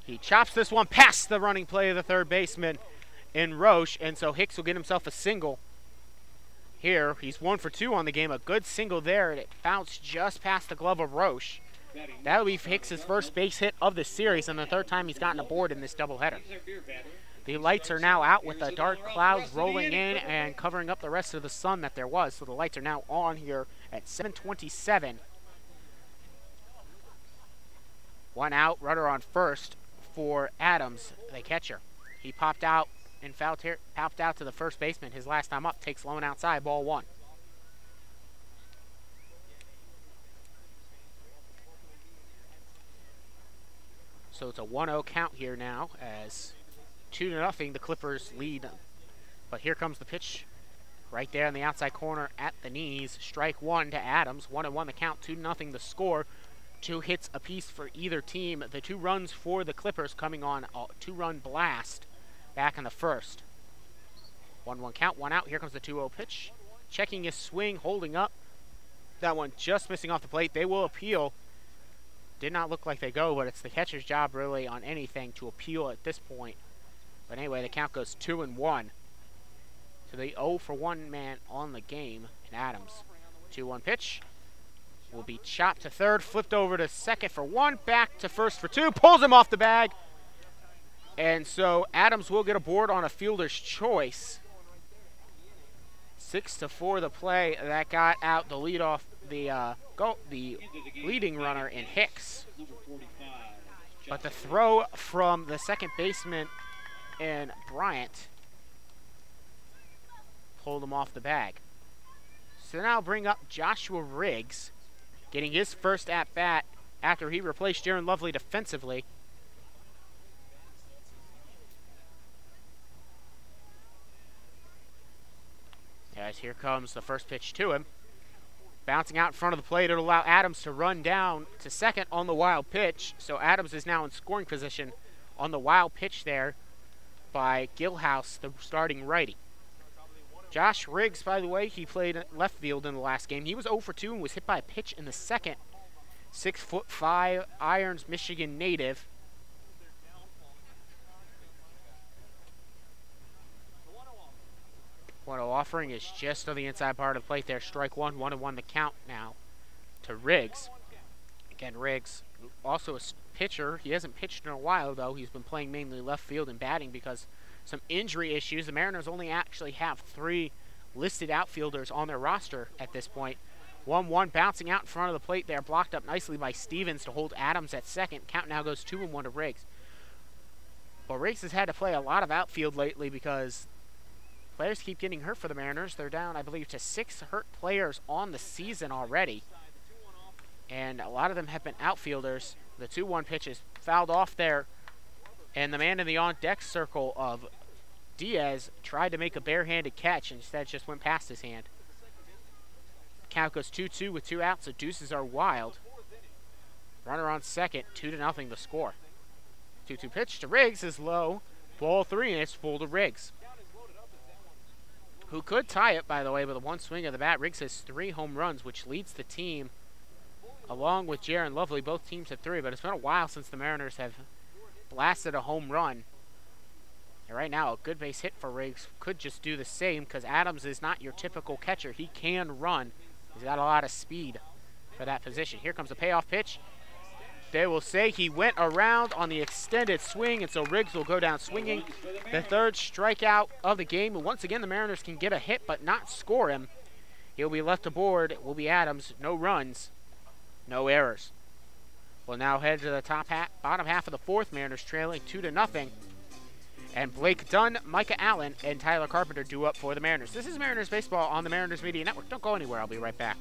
He chops this one past the running play of the third baseman in Roche, and so Hicks will get himself a single here. He's 1 for 2 on the game. A good single there, and it bounced just past the glove of Roche. That'll be Hicks' first base hit of the series and the 3rd time he's gotten aboard in this doubleheader. The lights are now out with the dark clouds rolling in and covering up the rest of the sun that there was. So the lights are now on here at 7:27. 1 out, runner on first for Adams, the catcher. He popped out and popped out to the first baseman his last time up. Takes low and outside, ball 1. So it's a 1-0 count here now as 2-0, the Clippers lead. But here comes the pitch right there in the outside corner at the knees. Strike 1 to Adams. 1-1 the count, 2-0 the score. 2 hits apiece for either team. The 2 runs for the Clippers coming on a 2-run blast back in the first. 1-1 count, 1 out. Here comes the 2-0 pitch. Checking his swing, holding up. That one just missing off the plate. They will appeal. Did not look like they go, but it's the catcher's job really on anything to appeal at this point. But anyway, the count goes 2-1 to the 0 for 1 man on the game in Adams. 2-1 pitch will be chopped to third, flipped over to second for 1, back to first for 2, pulls him off the bag. And so Adams will get aboard on a fielder's choice. 6-4 the play that got out the leadoff, the leading runner in Hicks. But the throw from the second baseman and Bryant pulled him off the bag. So now bring up Joshua Riggs, getting his first at-bat after he replaced Jaron Lovely defensively. As here comes the first pitch to him. Bouncing out in front of the plate, it'll allow Adams to run down to second on the wild pitch. So Adams is now in scoring position on the wild pitch there by Gilhouse, the starting righty. Josh Riggs, by the way, he played left field in the last game. He was 0 for 2 and was hit by a pitch in the second. 6'5", Irons, Michigan native. offering is just on the inside part of the plate there. Strike one, 1-1 the count now to Riggs. Again, Riggs, also a pitcher. He hasn't pitched in a while, though. He's been playing mainly left field and batting because some injury issues. The Mariners only actually have 3 listed outfielders on their roster at this point. 1-1 bouncing out in front of the plate there, blocked up nicely by Stevens to hold Adams at second. Count now goes 2-1 to Riggs. But Riggs has had to play a lot of outfield lately because players keep getting hurt for the Mariners. They're down, I believe, to 6 hurt players on the season already. And a lot of them have been outfielders. The 2-1 pitch is fouled off there. And the man in the on-deck circle of Diaz tried to make a barehanded catch and instead just went past his hand. Count goes 2-2 with 2 outs. The deuces are wild. Runner on second, 2-0 the score. 2-2 pitch to Riggs is low. Ball 3, and it's full to Riggs, who could tie it, by the way, with a 1 swing of the bat. Riggs has 3 home runs, which leads the team, along with Jaron Lovely. Both teams have 3, but it's been a while since the Mariners have blasted a home run. And right now, a good base hit for Riggs could just do the same because Adams is not your typical catcher. He can run. He's got a lot of speed for that position. Here comes a payoff pitch. They will say he went around on the extended swing, and so Riggs will go down swinging. The 3rd strikeout of the game. And once again, the Mariners can get a hit but not score him. He'll be left aboard. It will be Adams. No runs, no errors. We'll now head to the bottom half of the 4th. Mariners trailing 2-0. And Blake Dunn, Micah Allen, and Tyler Carpenter due up for the Mariners. This is Mariners Baseball on the Mariners Media Network. Don't go anywhere. I'll be right back.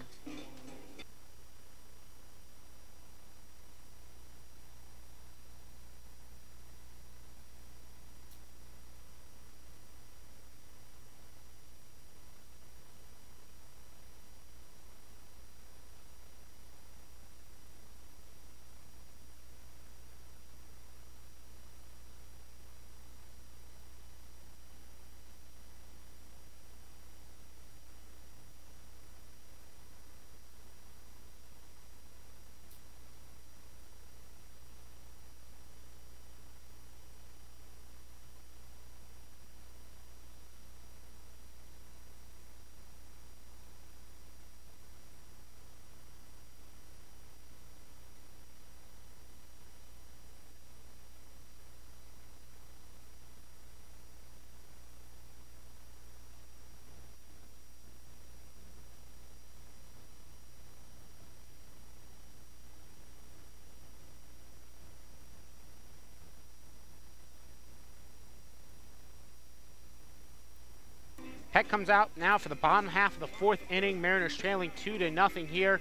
Heck comes out now for the bottom half of the 4th inning. Mariners trailing 2-0 here.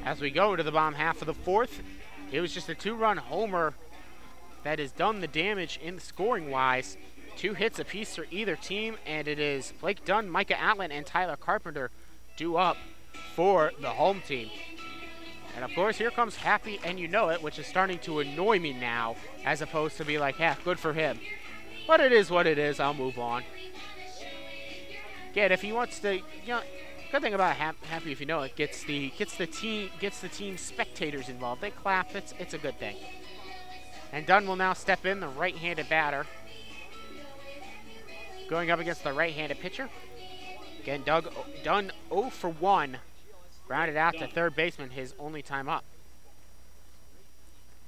As we go into the bottom half of the 4th, it was just a 2-run homer that has done the damage in scoring-wise. 2 hits apiece for either team, and it is Blake Dunn, Micah Allen, and Tyler Carpenter due up for the home team. And of course, here comes Happy and You Know It, which is starting to annoy me now, as opposed to be like, yeah, good for him. But it is what it is. I'll move on. Again, if he wants to, good thing about Happy If You Know It, gets the team spectators involved. They clap. It's a good thing. And Dunn will now step in, the right-handed batter, going up against the right-handed pitcher. Again, Dunn 0 for 1, grounded out to third baseman, his only time up.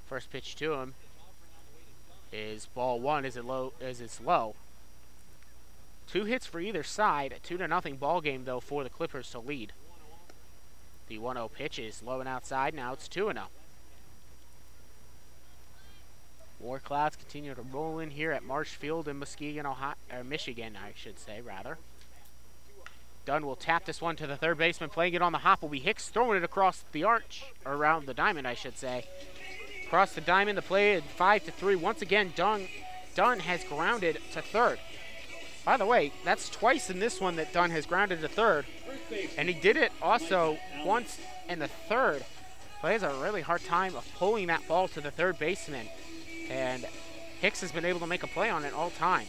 First pitch to him is ball 1. Is it's low. 2 hits for either side. A 2-0 ball game, though, for the Clippers to lead. The 1-0 pitch is low and outside. Now it's 2-0. More clouds continue to roll in here at Marsh Field in Muskegon, Michigan, I should say, rather. Dunn will tap this one to the third baseman. Playing it on the hop will be Hicks, throwing it across the arch, or around the diamond, I should say. Across the diamond, the play at 5-3. Once again, Dunn has grounded to third. By the way, that's twice in this one that Dunn has grounded to third. And he did it also once in the third. But he has a really hard time of pulling that ball to the third baseman. And Hicks has been able to make a play on it all time.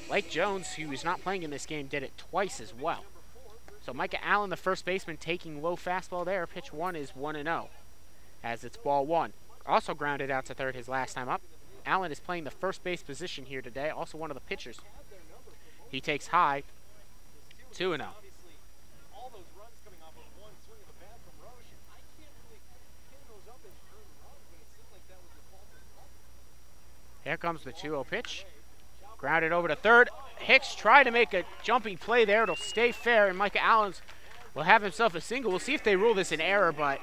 Blake Jones, who is not playing in this game, did it twice as well. So Micah Allen, the first baseman, taking low fastball there. Pitch 1 is 1-0 as it's ball 1. Also grounded out to third his last time up. Allen is playing the first base position here today, also one of the pitchers. He takes high, 2-0. Here comes the 2-0 pitch. Grounded over to third. Hicks tried to make a jumping play there. It'll stay fair, and Micah Allen will have himself a single. We'll see if they rule this an error, but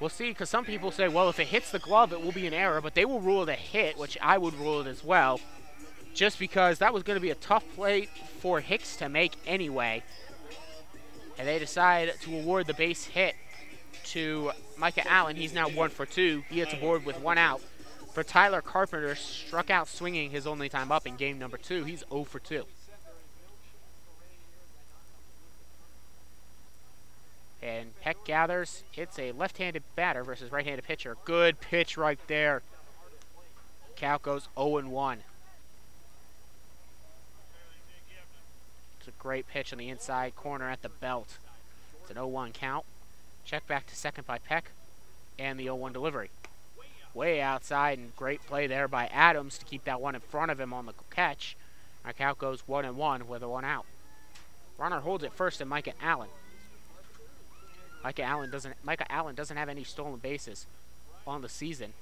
we'll see, because some people say, well, if it hits the glove, it will be an error, but they will rule it a hit, which I would rule it as well, just because that was going to be a tough play for Hicks to make anyway. And they decide to award the base hit to Micah Allen. He's now 1 for 2. He hits a board with 1 out. For Tyler Carpenter, struck out swinging his only time up in game number 2. He's 0 for 2. And Peck gathers. It's a left-handed batter versus right-handed pitcher. Good pitch right there. Count goes 0-1. It's a great pitch on the inside corner at the belt. It's an 0-1 count. Check back to second by Peck. And the 0-1 delivery. Way outside, and great play there by Adams to keep that one in front of him on the catch. Our count goes 1-1 with a 1 out. Runner holds it first, and Micah Allen. Micah Allen doesn't have any stolen bases on the season.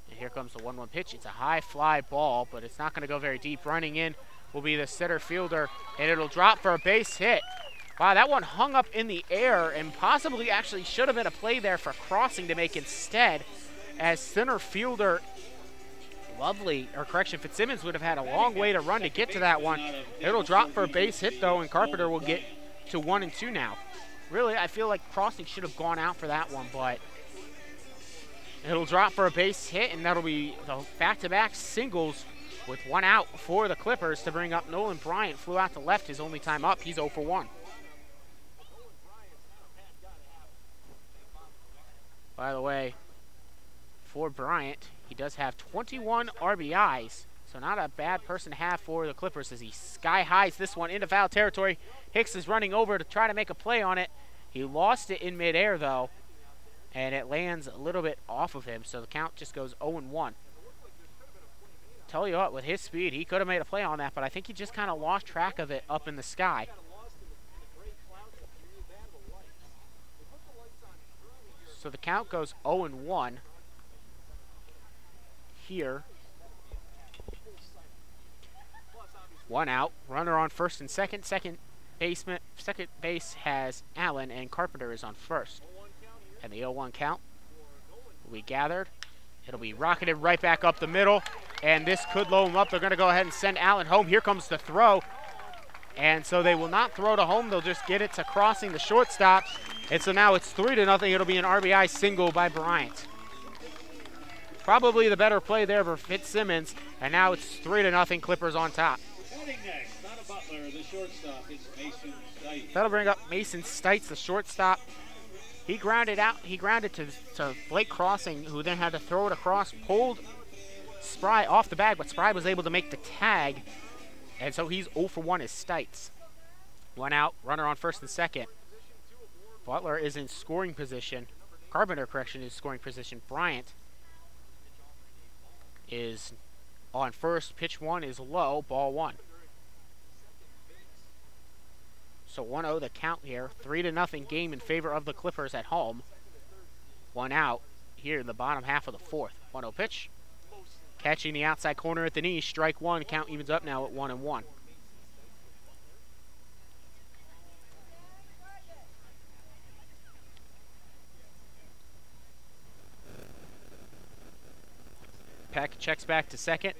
And here comes the 1-1 pitch. It's a high fly ball, but it's not going to go very deep. Running in will be the center fielder, and it'll drop for a base hit. Wow, that one hung up in the air and possibly actually should have been a play there for crossing to make instead, as center fielder Fitzsimmons would have had a long way to run to get to that one. It'll drop for a base hit, though, and Carpenter will get to 1-2 now. Really, I feel like crossing should have gone out for that one, but it'll drop for a base hit, and that'll be the back-to-back singles with 1 out for the Clippers to bring up Nolan Bryant. Flew out to left his only time up. He's 0 for 1. By the way, for Bryant, he does have 21 RBIs, so not a bad person to have for the Clippers as he sky-highs this one into foul territory. Hicks is running over to try to make a play on it. He lost it in midair, though, and it lands a little bit off of him, so the count just goes 0-1. Tell you what, with his speed, he could have made a play on that, but I think he just kind of lost track of it up in the sky. So the count goes 0-1 here. 1 out. Runner on first and second. Second base has Allen, and Carpenter is on first. And the 0-1 count will be gathered. It'll be rocketed right back up the middle, and this could low him up. They're going to go ahead and send Allen home. Here comes the throw. And so they will not throw to home. They'll just get it to crossing the shortstop. And so now it's 3-0. It'll be an RBI single by Bryant. Probably the better play there for Fitzsimmons. And now it's 3-0. Clippers on top. Batting next, not a Butler, the shortstop is Mason Stites. That'll bring up Mason Stites, the shortstop. He grounded out. He grounded to Blake Crossing, who then had to throw it across, pulled Spry off the bag, but Spry was able to make the tag. And so he's 0 for 1 as Stites. 1 out, runner on first and second. Butler is in scoring position. Carpenter, correction, is scoring position. Bryant is on first. Pitch 1 is low, ball 1. So 1-0 the count here. 3-0 game in favor of the Clippers at home. 1 out here in the bottom half of the 4th. 1-0 pitch. Catching the outside corner at the knee. Strike 1. Count evens up now at 1-1. Peck checks back to second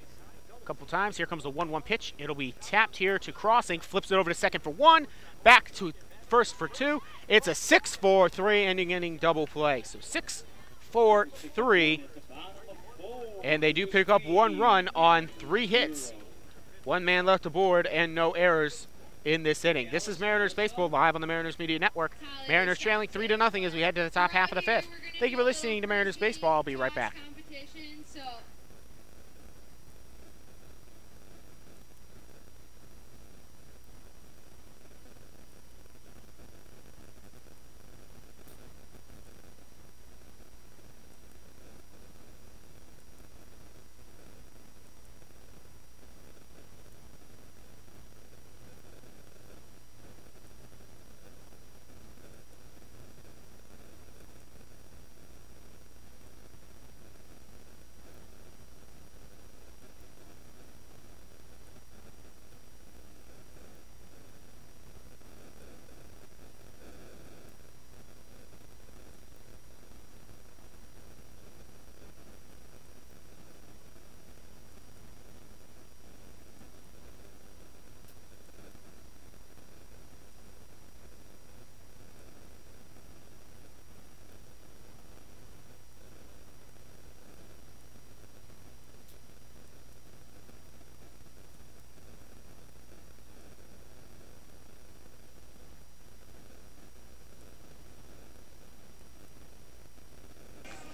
a couple times. Here comes the 1-1 pitch. It'll be tapped here to Crossing. Flips it over to second for 1. Back to first for 2. It's a 6-4-3 ending inning double play. So 6-4-3. And they do pick up 1 run on 3 hits. 1 man left aboard and no errors in this inning. This is Mariners Baseball live on the Mariners Media Network. Mariners trailing 3-0 as we head to the top half of the 5th. Thank you for listening to Mariners Baseball. I'll be right back.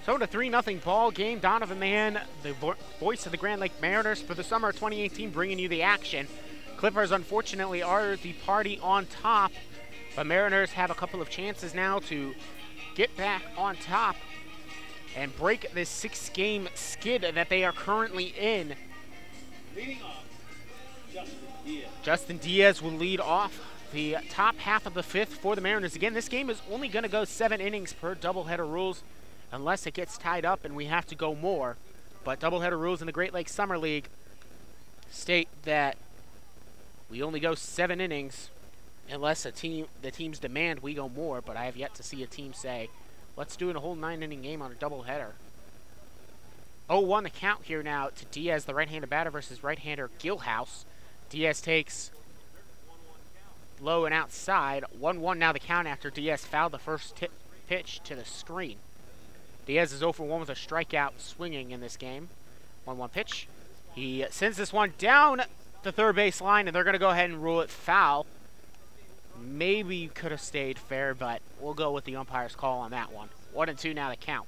So the 3-0 ball game. Donovan Mann, the voice of the Grand Lake Mariners for the summer of 2018, bringing you the action. Clippers, unfortunately, are the party on top, but Mariners have a couple of chances now to get back on top and break this 6-game skid that they are currently in. Leading off, Justin Diaz. Justin Diaz will lead off the top half of the 5th for the Mariners. Again, this game is only going to go 7 innings per doubleheader rules, unless it gets tied up and we have to go more. But doubleheader rules in the Great Lakes Summer League state that we only go 7 innings unless the teams demand we go more, but I have yet to see a team say, let's do a whole 9-inning game on a doubleheader. 0-1 the count here now to Diaz, the right-handed batter, versus right-hander Gilhouse. Diaz takes low and outside. 1-1 now the count after Diaz fouled the first pitch to the screen. Diaz is 0 for 1 with a strikeout swinging in this game. 1-1 pitch. He sends this one down the third base line, and they're going to go ahead and rule it foul. Maybe could have stayed fair, but we'll go with the umpire's call on that one. 1-2 now the count.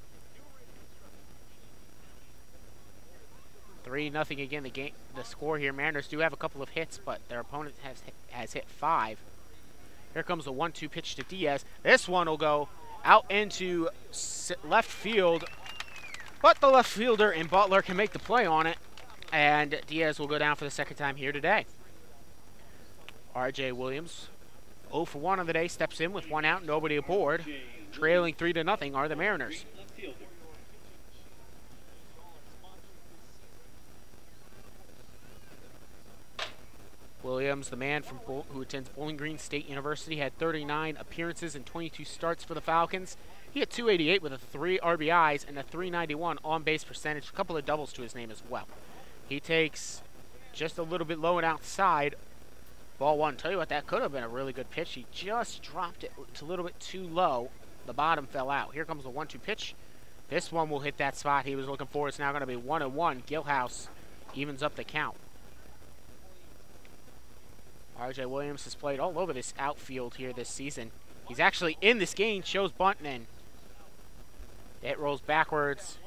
3-0 again the score here. Mariners do have a couple of hits, but their opponent has hit 5. Here comes the 1-2 pitch to Diaz. This one will go out into left field, but the left fielder and Butler can make the play on it, and Diaz will go down for the second time here today. R.J. Williams, 0 for 1 on the day, steps in with 1 out, nobody aboard. Trailing 3-0 are the Mariners. Williams, the man from who attends Bowling Green State University, had 39 appearances and 22 starts for the Falcons. He had 288 with 3 RBIs and a 391 on-base percentage, a couple of doubles to his name as well. He takes just a little bit low and outside. Ball 1. Tell you what, that could have been a really good pitch. He just dropped it. It's a little bit too low. The bottom fell out. Here comes the 1-2 pitch. This one will hit that spot he was looking for. It's now going to be 1-1. Gilhouse evens up the count. R.J. Williams has played all over this outfield here this season. He's actually in this game, shows bunting in. It rolls backwards.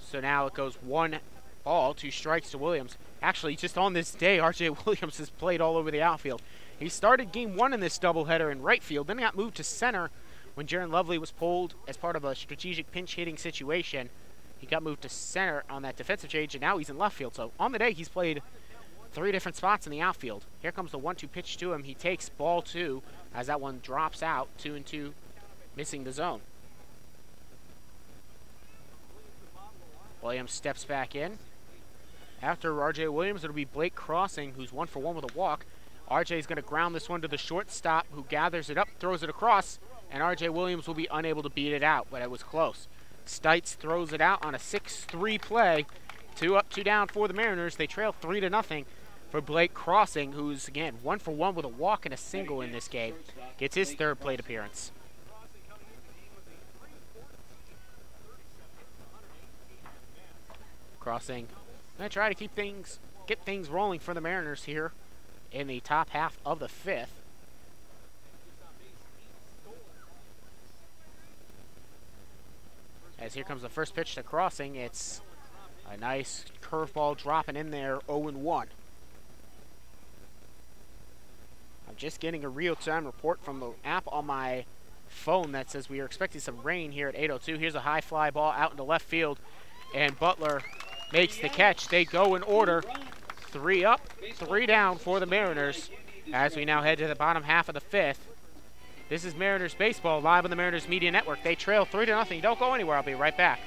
So now it goes 1 ball, 2 strikes to Williams. Actually, just on this day, R.J. Williams has played all over the outfield. He started game 1 in this doubleheader in right field, then he got moved to center when Jaron Lovely was pulled as part of a strategic pinch hitting situation. He got moved to center on that defensive change, and now he's in left field. So on the day, he's played 3 different spots in the outfield. Here comes the 1-2 pitch to him. He takes ball 2 as that one drops out, 2-2, missing the zone. Williams steps back in. After R.J. Williams, it'll be Blake Crossing, who's 1 for 1 with a walk. R.J. is going to ground this one to the shortstop, who gathers it up, throws it across, and R.J. Williams will be unable to beat it out, but it was close. Stites throws it out on a 6-3 play. 2 up, 2 down for the Mariners. They trail 3-0 for Blake Crossing, who's, again, 1 for 1 with a walk and a single in this game. Gets his 3rd plate appearance. Crossing going to try to get things rolling for the Mariners here in the top half of the 5th. As here comes the first pitch to Crossing, it's a nice curveball dropping in there, 0-1. I'm just getting a real-time report from the app on my phone that says we are expecting some rain here at 8:02. Here's a high fly ball out into left field, and Butler makes the catch. They go in order. 3 up, 3 down for the Mariners as we now head to the bottom half of the 5th. This is Mariners Baseball live on the Mariners Media Network. They trail 3-0. Don't go anywhere. I'll be right back.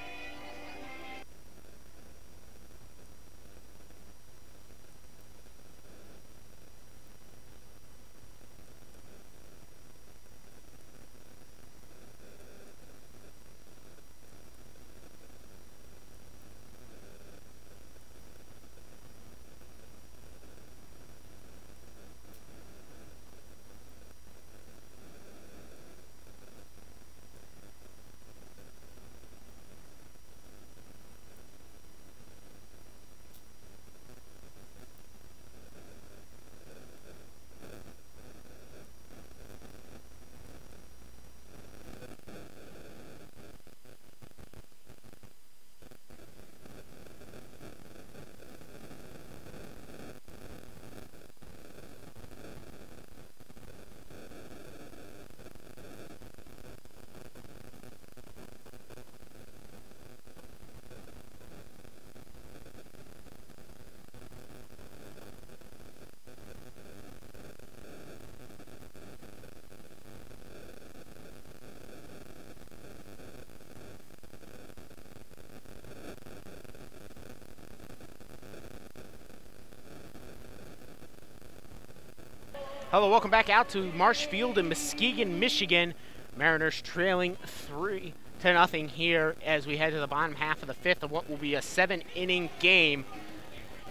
Hello, welcome back out to Marsh Field in Muskegon, Michigan. Mariners trailing 3-0 here as we head to the bottom half of the fifth of what will be a 7-inning game.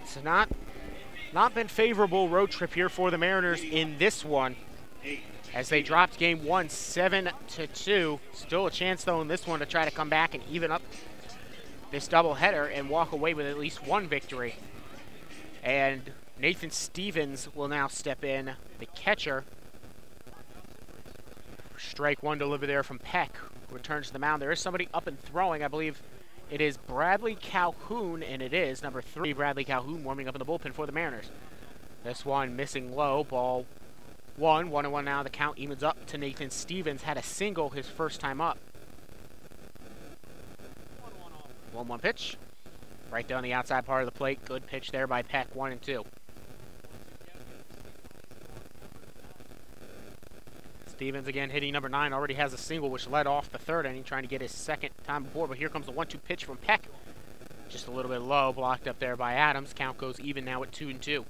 It's not been favorable road trip here for the Mariners in this one, as they dropped game one 7-2. Still a chance though in this one to try to come back and even up this doubleheader and walk away with at least one victory. And Nathan Stevens will now step in, the catcher. Strike one delivered there from Peck, who returns to the mound. There is somebody up and throwing. I believe it is Bradley Calhoun, and it is number 3, Bradley Calhoun, warming up in the bullpen for the Mariners. This one missing low, ball 1. 1-1 now. The count evens up to Nathan Stevens. Had a single his first time up. 1-1 pitch. Right down the outside part of the plate. Good pitch there by Peck, 1-2. Stevens again hitting number 9. Already has a single which led off the third inning, trying to get his second time aboard. But here comes the 1-2 pitch from Peck. Just a little bit low, blocked up there by Adams. Count goes even now at 2-2.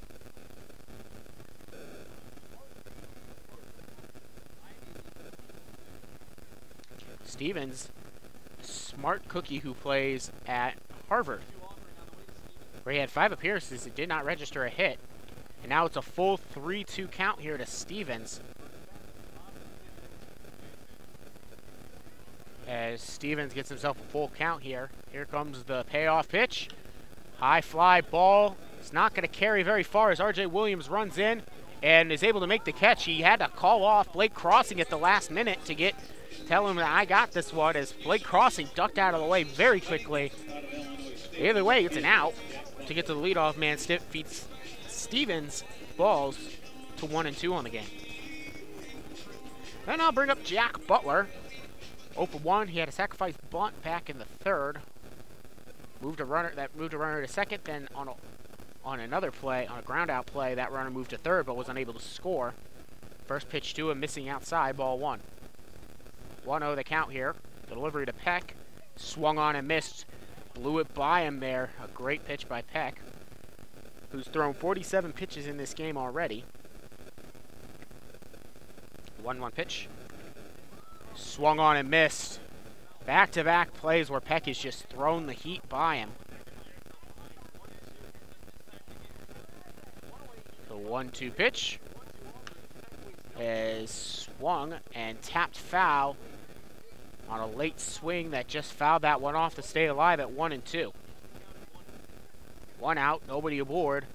Stevens, smart cookie who plays at Harvard, where he had 5 appearances. It did not register a hit. And now it's a full 3-2 count here to Stevens. As Stevens gets himself a full count here. Here comes the payoff pitch. High fly ball. It's not going to carry very far as R.J. Williams runs in and is able to make the catch. He had to call off Blake Crossing at the last minute to tell him that I got this one, as Blake Crossing ducked out of the way very quickly. Either way, it's an out to get to the leadoff man. Feeds Stevens balls to 1-2 on the game. Then I'll bring up Jack Butler. 0 for 1. He had a sacrifice bunt back in the third. Moved a runner to second. Then on another play, on a ground out play, that runner moved to third but was unable to score. First pitch to him, missing outside, ball 1. 1-0 the count here. Delivery to Peck. Swung on and missed. Blew it by him there. A great pitch by Peck, who's thrown 47 pitches in this game already. 1-1 pitch. Swung on and missed. Back-to-back plays where Peck has just thrown the heat by him. The 1-2 pitch is swung and tapped foul on a late swing that just fouled that one off to stay alive at 1-2. 1 out, nobody aboard.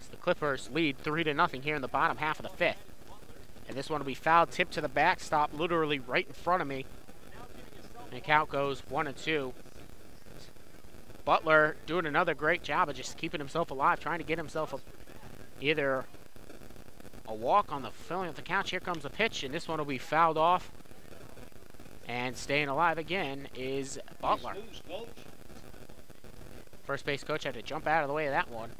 As the Clippers lead 3-0 here in the bottom half of the fifth. And this one will be fouled, tipped to the backstop, literally right in front of me. And the count goes 1-2. Butler doing another great job of just keeping himself alive, trying to get himself either a walk on the filling of the count. Here comes a pitch, and this one will be fouled off. And staying alive again is Butler. First base coach had to jump out of the way of that one.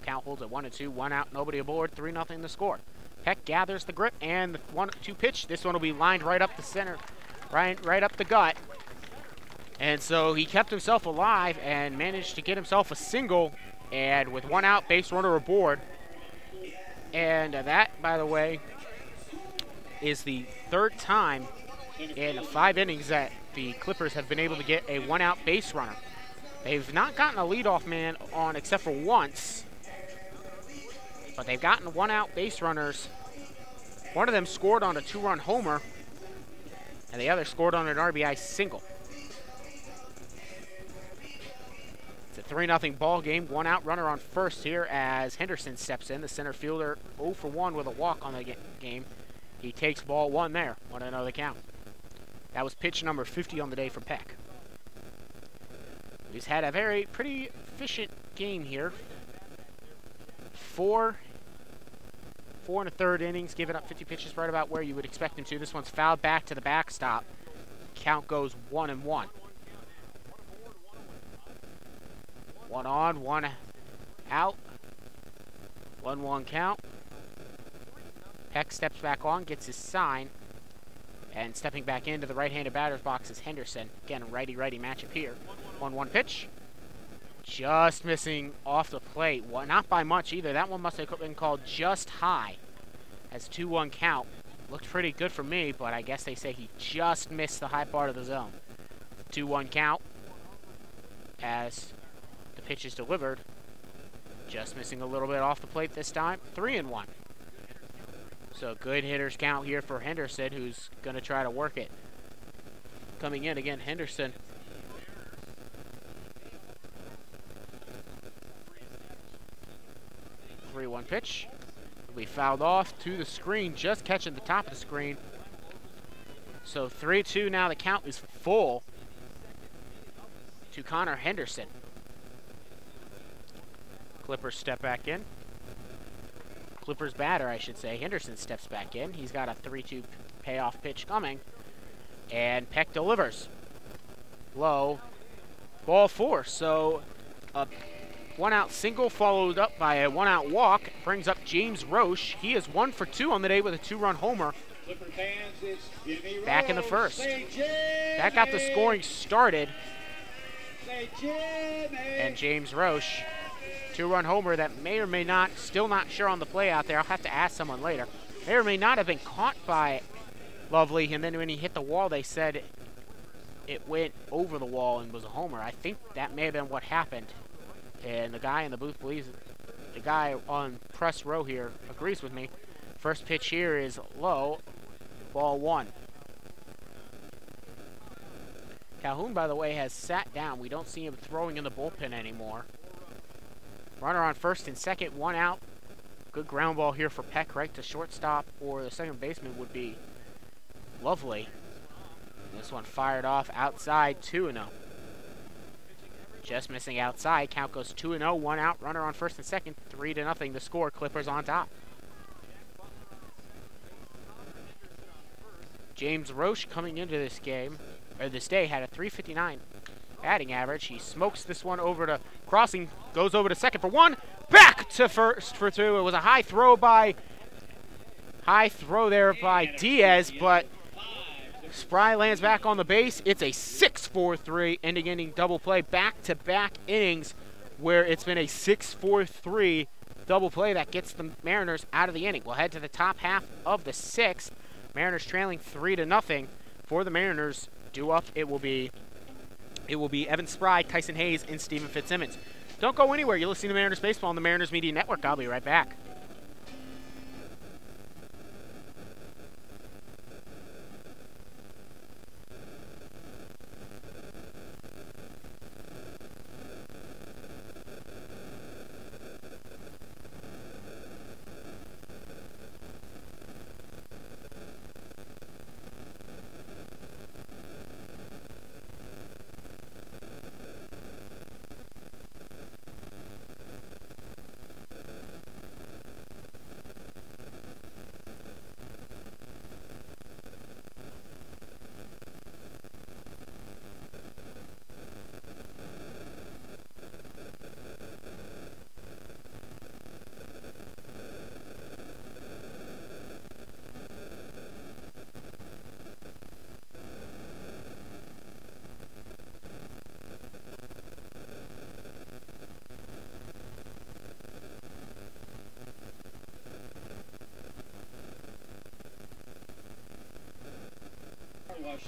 Count holds at 1-2, 1 out, nobody aboard, 3-0 the score. Peck gathers the grip, and the 1-2 pitch. This one will be lined right up the center, right up the gut. And so he kept himself alive and managed to get himself a single, and with 1 out, base runner aboard. And that, by the way, is the 3rd time in 5 innings that the Clippers have been able to get a 1 out base runner. They've not gotten a leadoff man on except for once, but they've gotten 1 out base runners. One of them scored on a 2-run homer, and the other scored on an RBI single. It's a 3-0 ball game. 1 out runner on first here as Henderson steps in. The center fielder 0 for 1 with a walk on the game. He takes ball 1 there. 1-0 the count. That was pitch number 50 on the day for Peck. He's had a pretty efficient game here. 4 1/3 innings, giving up 50 pitches, right about where you would expect him to. This one's fouled back to the backstop. Count goes 1-1. 1 on, 1 out. 1-1 count. Peck steps back on, gets his sign, and stepping back into the right-handed batter's box is Henderson. Again, a righty-righty matchup here. 1-1 pitch. Just missing off the plate. Well, not by much either. That one must have been called just high. As 2-1 count. Looked pretty good for me, but I guess they say he just missed the high part of the zone. 2-1 count as the pitch is delivered. Just missing a little bit off the plate this time. 3-1. So good hitters count here for Henderson, who's going to try to work it. Coming in again, Henderson. Three-one pitch. Will be fouled off to the screen, just catching the top of the screen. So 3-2 now. The count is full to Connor Henderson. Clippers step back in. Clippers batter, I should say. Henderson steps back in. He's got a 3-2 payoff pitch coming. And Peck delivers. Low. Ball 4. So a one-out single followed up by a one-out walk brings up James Roche. He is 1 for 2 on the day with a 2-run homer. Back in the first. That got the scoring started. And James Roche, 2-run homer that may or may not, still not sure on the play out there. I'll have to ask someone later. May or may not have been caught by Lovely, and then when he hit the wall, they said it went over the wall and was a homer. I think that may have been what happened. And the guy in the booth believes it. The guy on press row here agrees with me. First pitch here is low. Ball 1. Calhoun, by the way, has sat down. We don't see him throwing in the bullpen anymore. Runner on first and second, 1 out. Good ground ball here for Peck, right to shortstop, or the second baseman would be Lovely. This one fired off outside, 2-0. Just missing outside. Count goes 2-0, 1 out. Runner on first and second, 3-0 to score. Clippers on top. James Roche coming into this game, or this day, had a .359 batting average. He smokes this one over to crossing, goes over to second for 1, back to first for 2. It was a high throw there by Diaz, but Spry lands back on the base. It's a 6-4-3 inning double play. Back-to-back innings where it's been a 6-4-3 double play that gets the Mariners out of the inning. We'll head to the top half of the 6th. Mariners trailing 3-0. For the Mariners, due up, it will be Evan Spry, Tyson Hayes, and Steven Fitzsimmons. Don't go anywhere. You're listening to Mariners Baseball on the Mariners Media Network. I'll be right back.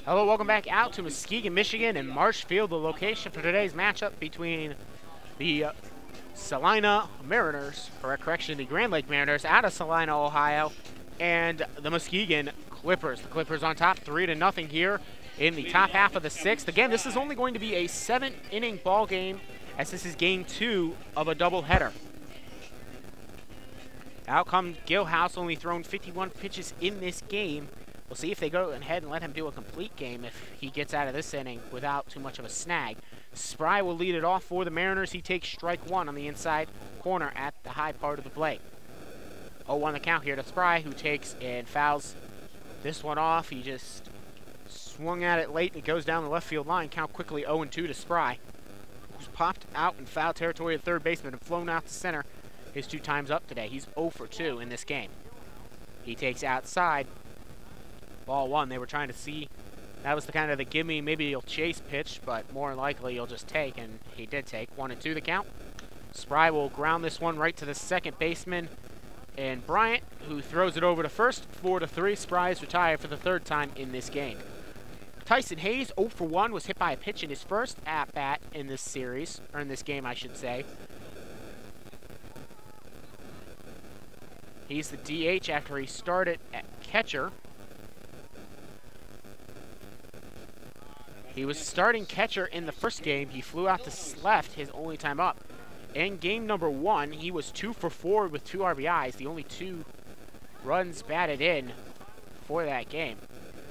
Hello, welcome back out to Muskegon, Michigan, and Marshfield, the location for today's matchup between the Salina Mariners, or correction, the Grand Lake Mariners out of Salina, Ohio, and the Muskegon Clippers. The Clippers on top, 3-0 here in the top half of the 6th. Again, this is only going to be a 7-inning ball game, as this is game 2 of a doubleheader. Out comes Gilhouse, only thrown 51 pitches in this game. We'll see if they go ahead and let him do a complete game if he gets out of this inning without too much of a snag. Spry will lead it off for the Mariners. He takes strike 1 on the inside corner at the high part of the plate. 0-1 the count here to Spry, who takes and fouls this one off. He just swung at it late and it goes down the left field line. Count quickly 0-2 to Spry, who's popped out in foul territory at third baseman and flown out to center his 2 times up today. He's 0 for 2 in this game. He takes outside. Ball 1. They were trying to see. That was the kind of the gimme, maybe he'll chase pitch, but more likely he'll just take, and he did take. 1-2 the count. Spry will ground this one right to the second baseman, And Bryant, who throws it over to first, 4-3. Spry's retired for the third time in this game. Tyson Hayes, 0 for 1, was hit by a pitch in his first at-bat in this series, or in this game, I should say. He's the DH after he started at catcher. He was starting catcher in the first game. He flew out to left his only time up. In game number 1, he was 2 for 4 with 2 RBIs, the only 2 runs batted in for that game.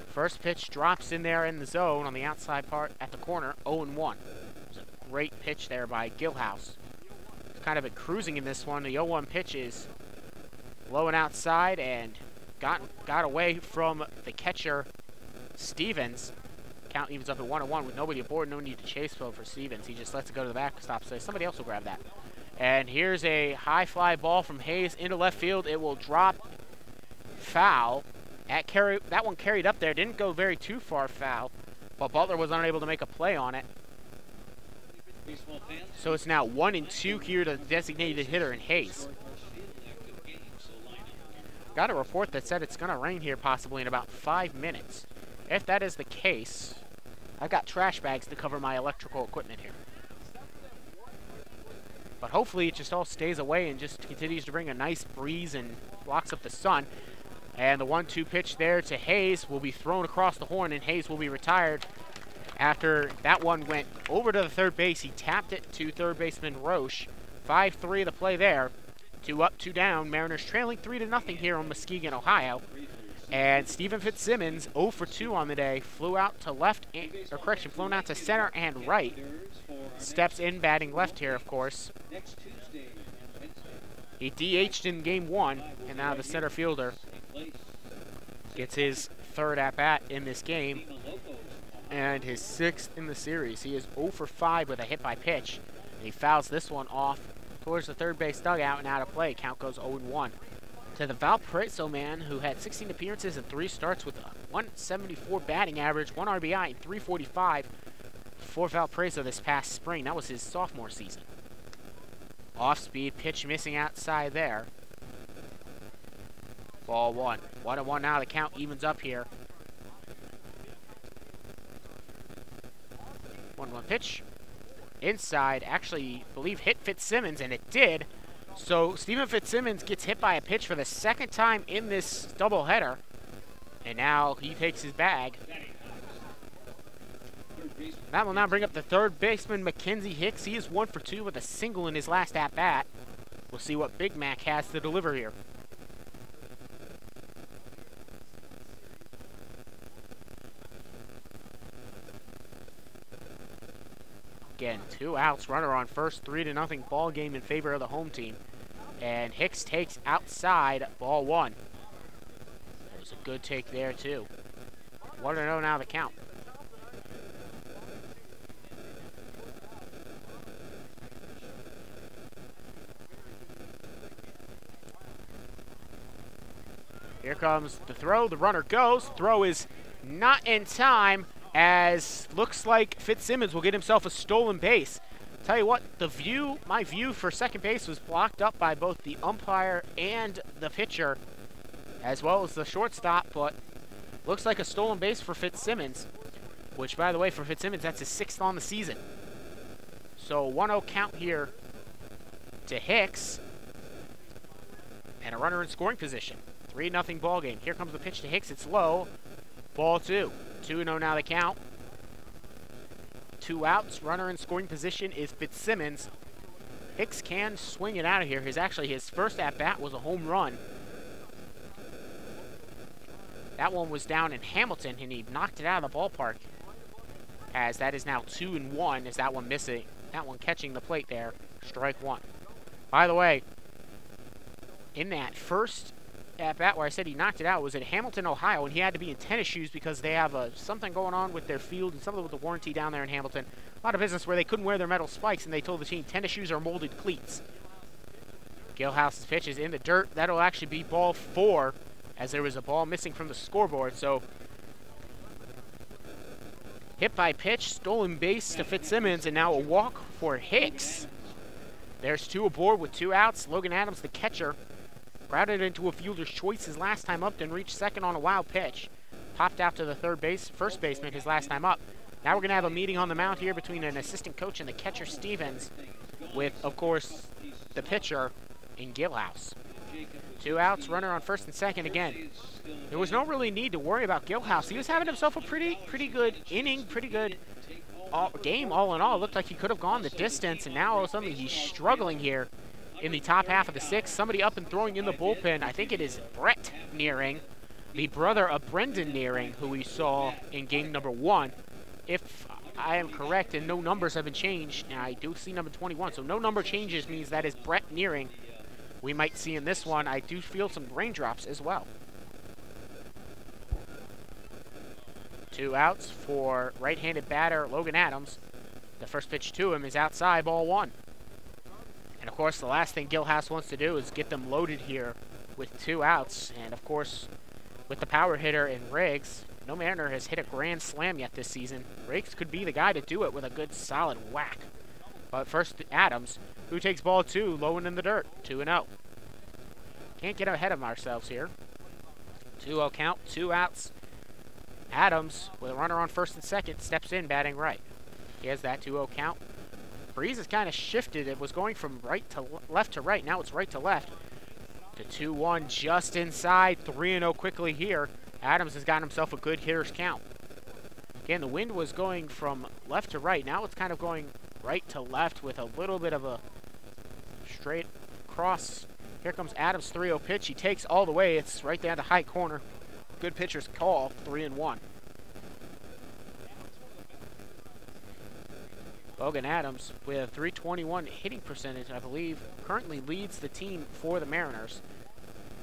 First pitch drops in there in the zone on the outside part at the corner, 0-1. It was a great pitch there by Gilhouse. He's kind of been cruising in this one. The 0-1 pitch is low and outside and got away from the catcher, Stevens. Count evens up at 1-1 with nobody aboard. No need to chase for Stevens. He just lets it go to the backstop, so somebody else will grab that. And here's a high fly ball from Hayes into left field. It will drop foul. That one carried up there. Didn't go too far foul, but Butler was unable to make a play on it. So it's now 1-2 here to the designated hitter in Hayes. Got a report that said it's going to rain here possibly in about 5 minutes. If that is the case, I've got trash bags to cover my electrical equipment here. But hopefully it just all stays away and just continues to bring a nice breeze and blocks up the sun. And the 1-2 pitch there to Hayes will be thrown across the horn, and Hayes will be retired after that one went over to the third base. He tapped it to third baseman Roche. 5-3 the play there. 2 up, 2 down. Mariners trailing 3-0 here on Muskegon, Ohio. And Stephen Fitzsimmons, 0 for 2 on the day, flown out to center and right. Steps in batting left here, of course. He DH'd in game 1, and now the center fielder gets his third at-bat in this game and his 6th in the series. He is 0 for 5 with a hit by pitch, and he fouls this one off towards the third base dugout and out of play. Count goes 0-1. To the Valparaiso man, who had 16 appearances and 3 starts with a 174 batting average, 1 RBI, and 345 for Valparaiso this past spring. That was his sophomore season. Off-speed pitch missing outside there. Ball 1. 1-1 now. The count evens up here. 1-1 pitch. Inside, actually, I believe hit Fitzsimmons, and it did. So Stephen Fitzsimmons gets hit by a pitch for the 2nd time in this doubleheader, and now he takes his bag. That will now bring up the third baseman, Mackenzie Hicks. He is 1 for 2 with a single in his last at-bat. We'll see what Big Mac has to deliver here. Again, 2 outs, runner on first, 3-0 ball game in favor of the home team. And Hicks takes outside, ball 1. That was a good take there, too. 1-0 now the count. Here comes the throw. The runner goes. Throw is not in time, as looks like Fitzsimmons will get himself a stolen base. Tell you what, my view for second base was blocked up by both the umpire and the pitcher, as well as the shortstop, but looks like a stolen base for Fitzsimmons, which, by the way, for Fitzsimmons, that's his 6th on the season. So 1-0 count here to Hicks, and a runner in scoring position. 3-0 ball game. Here comes the pitch to Hicks. It's low. Ball 2. 2-0 now the count. 2 outs. Runner in scoring position is Fitzsimmons. Hicks can swing it out of here. His first at-bat was a home run. That one was down in Hamilton, and he knocked it out of the ballpark. As that is now 2-1, as that one missing. That one catching the plate there. Strike 1. By the way, in that first at-bat where I said he knocked it out was in Hamilton, Ohio, and he had to be in tennis shoes because they have something going on with their field and something with the warranty down there in Hamilton. A lot of business where they couldn't wear their metal spikes, and they told the team tennis shoes are molded cleats. Gilhouse's pitch is in the dirt. That'll actually be ball 4, as there was a ball missing from the scoreboard. So hit by pitch, stolen base to Fitzsimmons, and now a walk for Hicks. There's 2 aboard with 2 outs. Logan Adams, the catcher, Grounded into a fielder's choice his last time up, then reached second on a wild pitch. Popped out to the first baseman his last time up. Now we're going to have a meeting on the mound here between an assistant coach and the catcher, Stevens, with, of course, the pitcher in Gilhouse. 2 outs, runner on first and second again. There was no really need to worry about Gilhouse. He was having himself a pretty good inning, pretty good game all in all. It looked like he could have gone the distance, and now all of a sudden he's struggling here in the top half of the 6th. Somebody up and throwing in the bullpen. I think it is Brett Nearing, the brother of Brendan Nearing, who we saw in game number 1. If I am correct and no numbers have been changed, and I do see number 21, so no number changes means that is Brett Nearing we might see in this one. I do feel some raindrops as well. 2 outs for right-handed batter Logan Adams. The first pitch to him is outside, ball 1. And of course, the last thing Gilhouse wants to do is get them loaded here with 2 outs. And of course, with the power hitter in Riggs, no Mariner has hit a grand slam yet this season. Riggs could be the guy to do it with a good solid whack. But first, Adams, who takes ball 2, low and in the dirt, 2-0. Can't get ahead of ourselves here. 2-0 count, 2 outs. Adams, with a runner on first and second, steps in batting right. He has that 2-0 count. Breeze has kind of shifted. It was going from left to right. Now it's right to left. The 2-1 just inside. 3-0 quickly here. Adams has gotten himself a good hitter's count. Again, the wind was going from left to right. Now it's kind of going right to left with a little bit of a straight cross. Here comes Adams' 3-0 pitch. He takes all the way. It's right down to high corner. Good pitcher's call. 3-1. Logan Adams with a .321 hitting percentage, I believe, currently leads the team for the Mariners.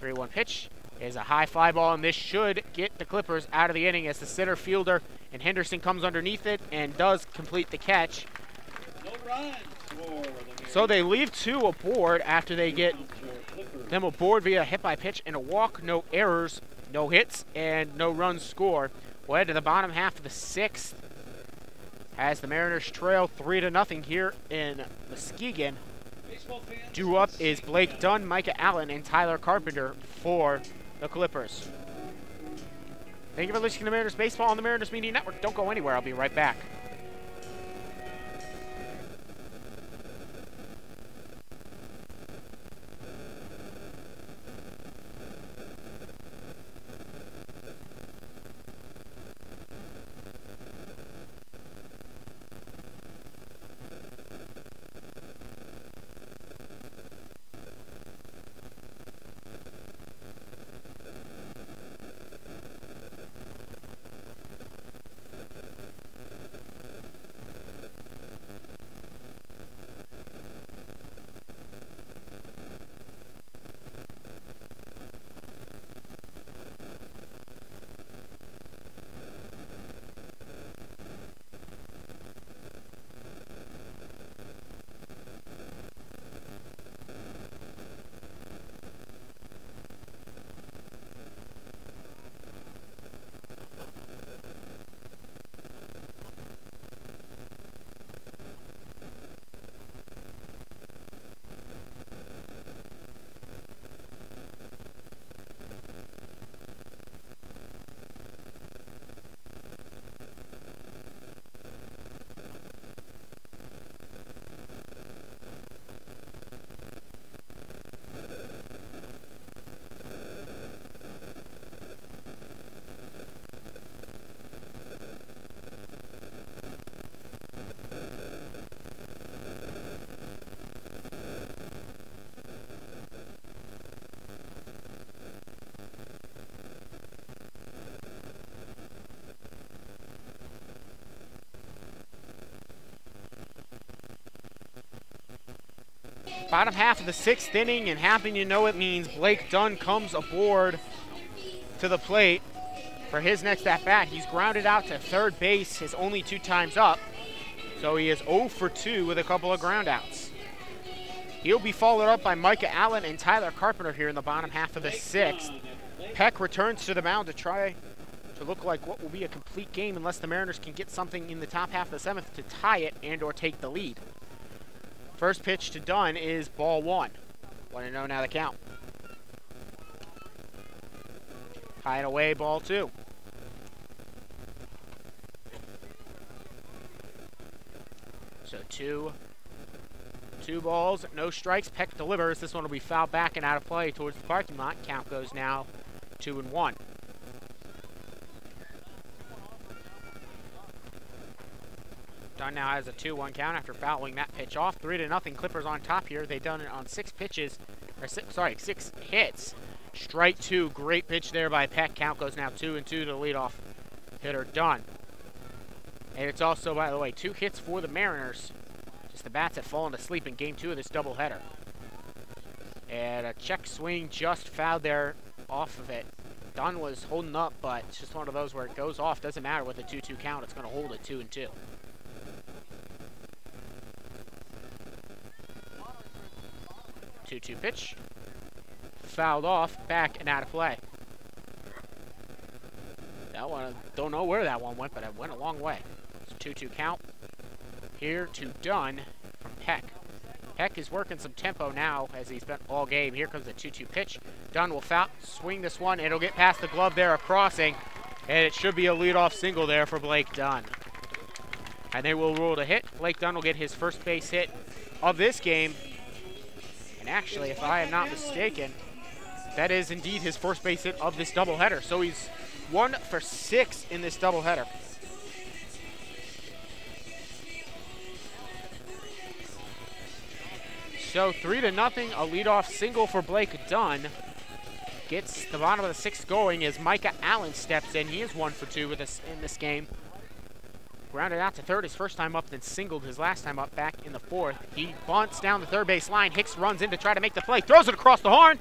3-1 pitch is a high fly ball, and this should get the Clippers out of the inning as the center fielder and Henderson comes underneath it and does complete the catch. No runs for the So they leave 2 aboard after they get them aboard via a hit by pitch and a walk, no errors, no hits, and no runs scored. We'll head to the bottom half of the 6th. As the Mariners trail 3-0 here in Muskegon. Due up is Blake Dunn, Micah Allen, and Tyler Carpenter for the Clippers. Thank you for listening to Mariners Baseball on the Mariners Media Network. Don't go anywhere. I'll be right back. Bottom half of the 6th inning, and happen you know it means Blake Dunn comes aboard to the plate for his next at-bat. He's grounded out to third base his only 2 times up, so he is 0 for 2 with a couple of groundouts. He'll be followed up by Micah Allen and Tyler Carpenter here in the bottom half of the 6th. Peck returns to the mound to try to look like what will be a complete game unless the Mariners can get something in the top half of the 7th to tie it and or take the lead. First pitch to Dunn is ball 1. 1-0 now the count. High and away, ball 2. So two balls, no strikes. Peck delivers. This one will be fouled back and out of play towards the parking lot. Count goes now 2-1. Dunn now has a 2-1 count after fouling that pitch off. 3-0. Clippers on top here. They've done it on 6 pitches, or 6 hits. Strike 2. Great pitch there by Peck. Count goes now 2-2 to the leadoff hitter Dunn. And it's also, by the way, 2 hits for the Mariners. Just the bats have fallen asleep in game 2 of this doubleheader. And a check swing just fouled there off of it. Dunn was holding up, but it's just one of those where it goes off. Doesn't matter with a 2-2 count. It's going to hold it 2-2. Two-two pitch. Fouled off, back and out of play. That one, don't know where that one went, but it went a long way. It's a 2-2 count. Here to Dunn from Peck. Peck is working some tempo now as he's been all game. Here comes the 2-2 pitch. Dunn will swing this one. It'll get past the glove there, a crossing, and it should be a leadoff single there for Blake Dunn. And they will rule the hit. Blake Dunn will get his first base hit of this game. And actually, if I am not mistaken, that is indeed his first base hit of this doubleheader. So he's 1 for 6 in this doubleheader. So 3-0, a leadoff single for Blake Dunn. Gets the bottom of the 6th going as Micah Allen steps in. He is 1 for 2 with us in this game. Grounded out to third his first time up, then singled his last time up back in the 4th. He bunts down the third base line. Hicks runs in to try to make the play, throws it across the horn,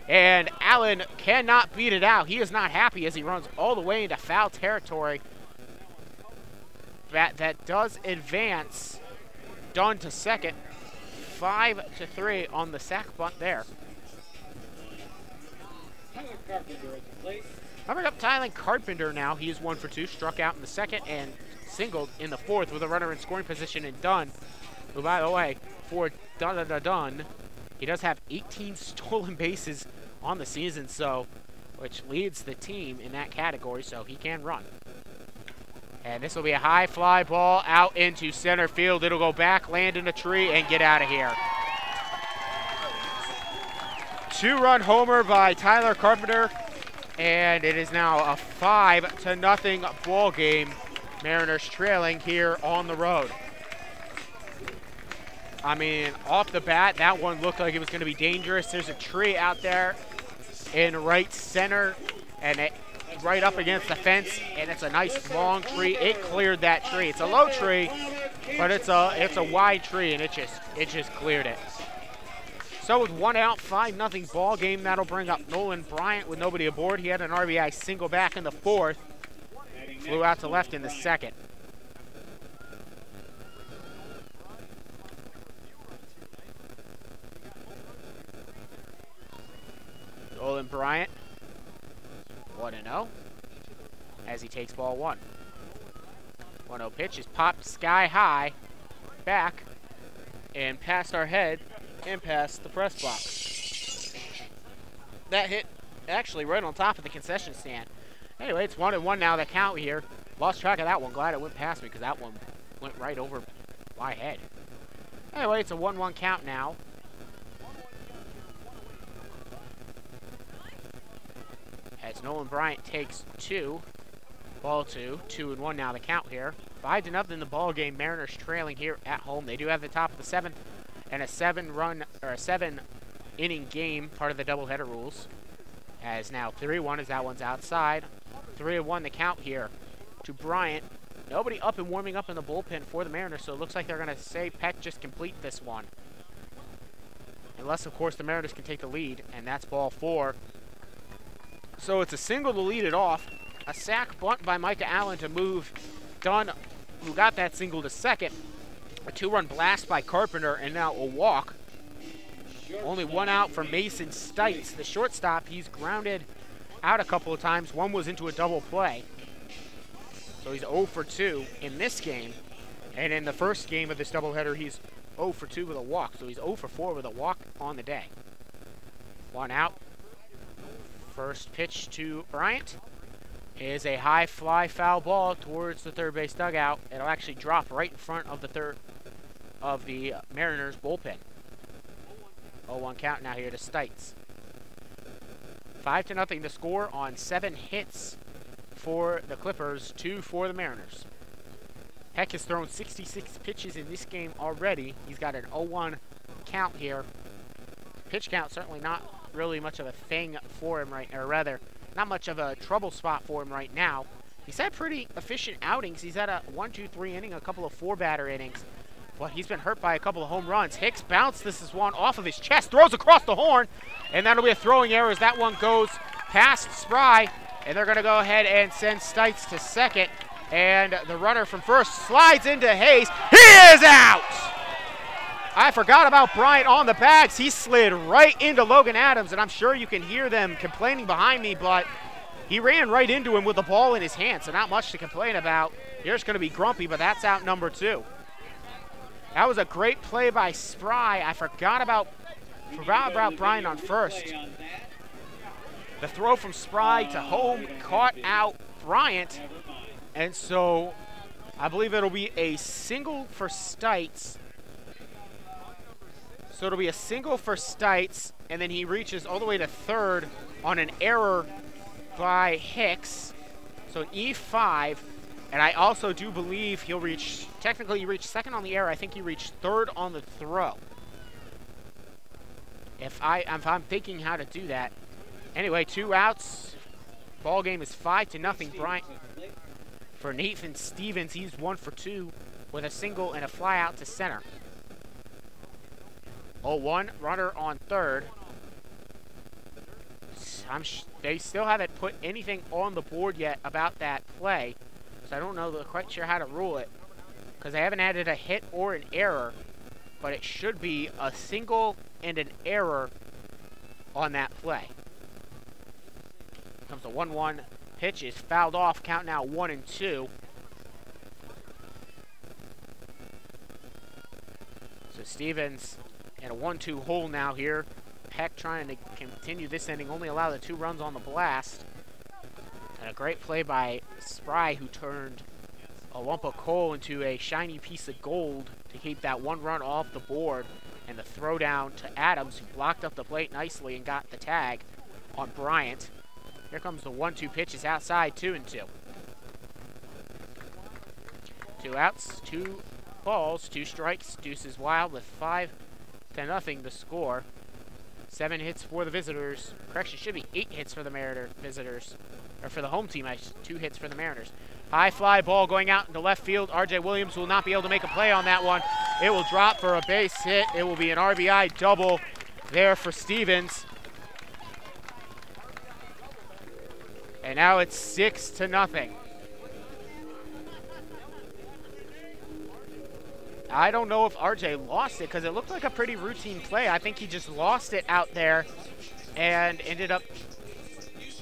and Allen cannot beat it out. He is not happy as he runs all the way into foul territory. That does advance Dunn to second. 5-3 on the sac bunt there. Coming up, Tyler Carpenter now. He is 1 for 2, struck out in the 2nd and singled in the 4th with a runner in scoring position in Dunn, who, by the way, for Dunn, he does have 18 stolen bases on the season, so which leads the team in that category, so he can run. And this will be a high fly ball out into center field. It'll go back, land in a tree, and get out of here. 2-run homer by Tyler Carpenter, and it is now a 5-0 ball game. Mariners trailing here on the road. I mean, off the bat, that one looked like it was going to be dangerous. There's a tree out there in right center, and it right up against the fence, and it's a nice long tree. It cleared that tree. It's a low tree, but it's a wide tree, and it just cleared it. So with 1 out, 5-0 ball game. That'll bring up Nolan Bryant with nobody aboard. He had an RBI single back in the 4th. Flew out to left in the 2nd. Nolan Bryant, 1-0, as he takes ball 1. 1-0 pitch is popped sky high, back, and past our head, and past the press box. That hit actually right on top of the concession stand. Anyway, it's 1-1 now, the count here. Lost track of that one. Glad it went past me because that one went right over my head. Anyway, it's a 1-1 count now. As Nolan Bryant takes 2. Ball 2. 2-1 now, the count here. 5-0 the ball game. Mariners trailing here at home. They do have the top of the 7th and a 7-inning game, part of the doubleheader rules. As now 3-1 as that one's outside. 3-1 the count here to Bryant. Nobody up and warming up in the bullpen for the Mariners, so it looks like they're going to say Peck just complete this one. Unless, of course, the Mariners can take the lead, and that's ball 4. So it's a single to lead it off. A sac bunt by Micah Allen to move Dunn, who got that single, to second. A 2-run blast by Carpenter, and now a walk. Only 1 out for Mason Stites, the shortstop. He's grounded out a couple of times. One was into a double play. So he's 0 for 2 in this game. And in the first game of this doubleheader, he's 0 for 2 with a walk. So he's 0 for 4 with a walk on the day. 1 out First pitch to Bryant is a high fly foul ball towards the third base dugout. It'll actually drop right in front of the Mariners bullpen. 0-1 count now here to Stites. 5-0 the score on 7 hits for the Clippers, 2 for the Mariners. Heck has thrown 66 pitches in this game already. He's got an 0-1 count here. Pitch count certainly not really much of a thing for him right now, or rather, not much of a trouble spot for him right now. He's had pretty efficient outings. He's had a 1-2-3 inning, a couple of 4-batter innings. But he's been hurt by a couple of home runs. Hicks bounced this is one off of his chest, throws across the horn, and that'll be a throwing error as that one goes past Spry, and they're going to go ahead and send Stites to second, and the runner from first slides into Hayes. He is out! I forgot about Bryant on the bags. He slid right into Logan Adams, and I'm sure you can hear them complaining behind me, but he ran right into him with the ball in his hand, so not much to complain about. Here's going to be grumpy, but that's out number 2. That was a great play by Spry. I forgot about Bryant on first. The throw from Spry to home caught out Bryant, and so I believe it'll be a single for Stites. So it'll be a single for Stites, and then he reaches all the way to third on an error by Hicks. So an E5, and I also do believe he'll reach, technically he reached second on the error. I think he reached third on the throw. If I'm thinking how to do that. Anyway, 2 outs. Ball game is 5-0 Bryant. For Nathan Stevens, he's 1 for 2 with a single and a fly out to center. 0-1, runner on third. They still haven't put anything on the board yet about that play, so I don't know quite sure how to rule it, because they haven't added a hit or an error, but it should be a single and an error on that play. Comes the 1-1 pitch, is fouled off, count now 1-2. So Stevens in a 1-2 hole now here. Peck trying to continue this inning, only allow the 2 runs on the blast. And a great play by Spry, who turned a lump of coal into a shiny piece of gold to keep that 1 run off the board. And the throw down to Adams, who blocked up the plate nicely and got the tag on Bryant. Here comes the 1-2 pitch, is outside, 2-2. 2 outs, 2 balls, 2 strikes. Deuce is wild with 5-0 the score. 7 hits for the visitors. Correction, should be 8 hits for the visitors. Or for the home team, 2 hits for the Mariners. High fly ball going out into left field. R.J. Williams will not be able to make a play on that one. It will drop for a base hit. It will be an RBI double there for Stevens. And now it's 6-0. I don't know if RJ lost it, because it looked like a pretty routine play. I think he just lost it out there and ended up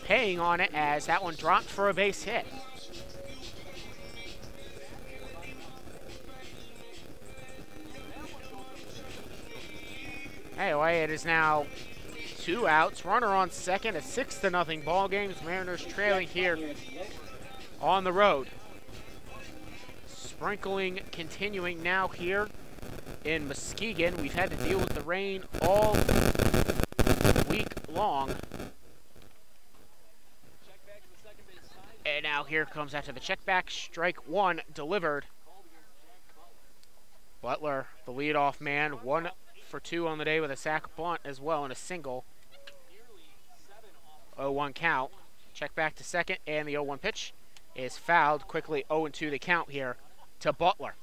paying on it, as that one dropped for a base hit. Anyway, it is now 2 outs, runner on second, a 6-0 ball game. Mariners trailing here on the road. Sprinkling continuing now here in Muskegon. We've had to deal with the rain all week long. And now here comes after the check back, strike 1 delivered. Butler, the leadoff man, 1 for 2 on the day with a sac bunt as well and a single. 0-1 count. Check back to second, and the 0-1 pitch is fouled. Quickly 0-2 the count here to Butler.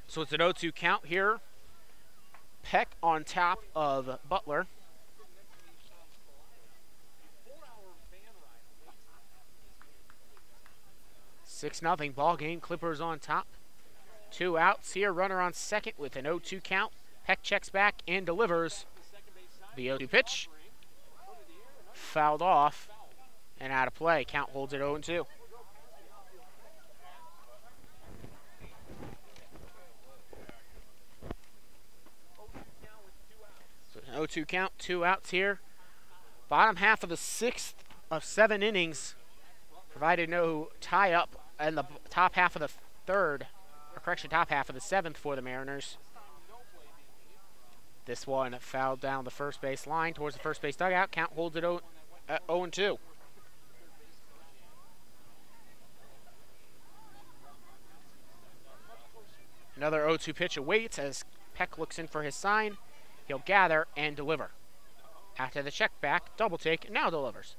So it's an 0-2 count here. Peck on top of Butler. Six nothing ball game. Clippers on top. 2 outs here. Runner on second with an 0-2 count. Peck checks back and delivers the 0-2 pitch. Fouled off and out of play. Count holds at 0-2. So 0-2 count, 2 outs here. Bottom half of the 6th of 7 innings provided no tie-up, and the top half of the 3rd, or correction, top half of the 7th for the Mariners. This one fouled down the first base line towards the first base dugout. Count holds it 0-2. Another 0-2 pitch awaits as Peck looks in for his sign. He'll gather and deliver. After the check back, double take, now delivers.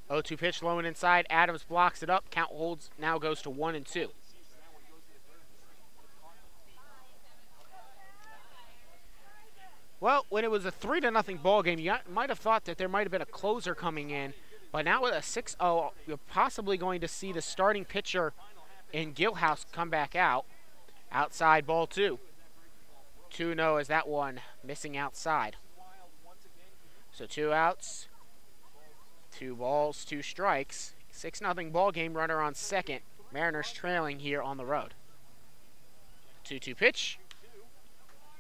0-2 pitch low and inside. Adams blocks it up. Count holds, now goes to 1-2. Well, when it was a 3-0 ball game, you might have thought that there might have been a closer coming in. But now with a 6-0, you're possibly going to see the starting pitcher in Gilhouse come back out. Outside ball 2. 2-0 as that one missing outside. So 2 outs, 2 balls, 2 strikes. 6-0 ball game, runner on second. Mariners trailing here on the road. 2-2 pitch.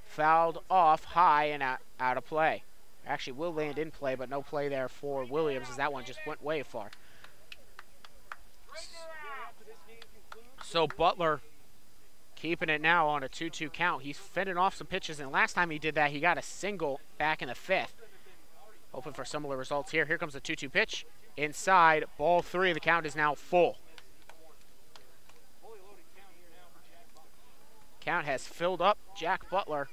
Fouled off high and out of play. Actually will land in play, but no play there for Williams as that one just went way far. So Butler keeping it now on a 2-2 count. He's fending off some pitches, and last time he did that, he got a single back in the 5th. Hoping for similar results here. Here comes the 2-2 pitch. Inside, ball 3. The count is now full. Count has filled up. Jack Butler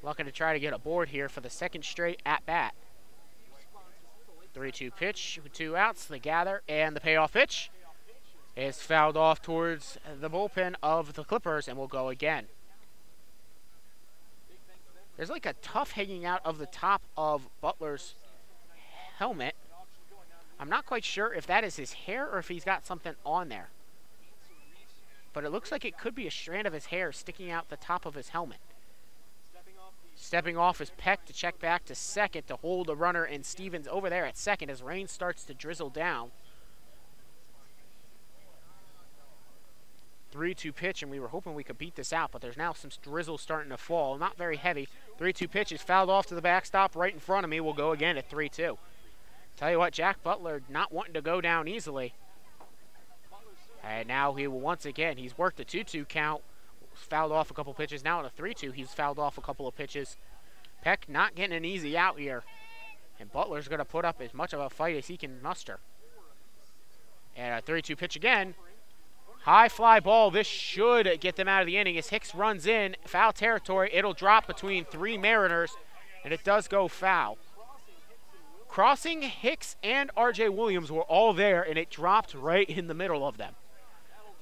looking to try to get a board here for the 2nd straight at-bat. 3-2 pitch with 2 outs. The gather and the payoff pitch is fouled off towards the bullpen of the Clippers and will go again. There's like a tuft hanging out of the top of Butler's helmet. I'm not quite sure if that is his hair or if he's got something on there. But it looks like it could be a strand of his hair sticking out the top of his helmet. Stepping off is Peck to check back to second to hold the runner, and Stevens over there at second as rain starts to drizzle down. 3-2 pitch, and we were hoping we could beat this out, but there's now some drizzle starting to fall. Not very heavy. 3-2 pitch is fouled off to the backstop right in front of me. We'll go again at 3-2. Tell you what, Jack Butler not wanting to go down easily. And now he will once again, he's worked a 2-2 count, fouled off a couple pitches. Now in a 3-2, he's fouled off a couple of pitches. Peck not getting an easy out here. And Butler's going to put up as much of a fight as he can muster. And a 3-2 pitch again. High fly ball. This should get them out of the inning as Hicks runs in. Foul territory. It'll drop between 3 Mariners, and it does go foul. Crossing, Hicks and R.J. Williams were all there, and it dropped right in the middle of them.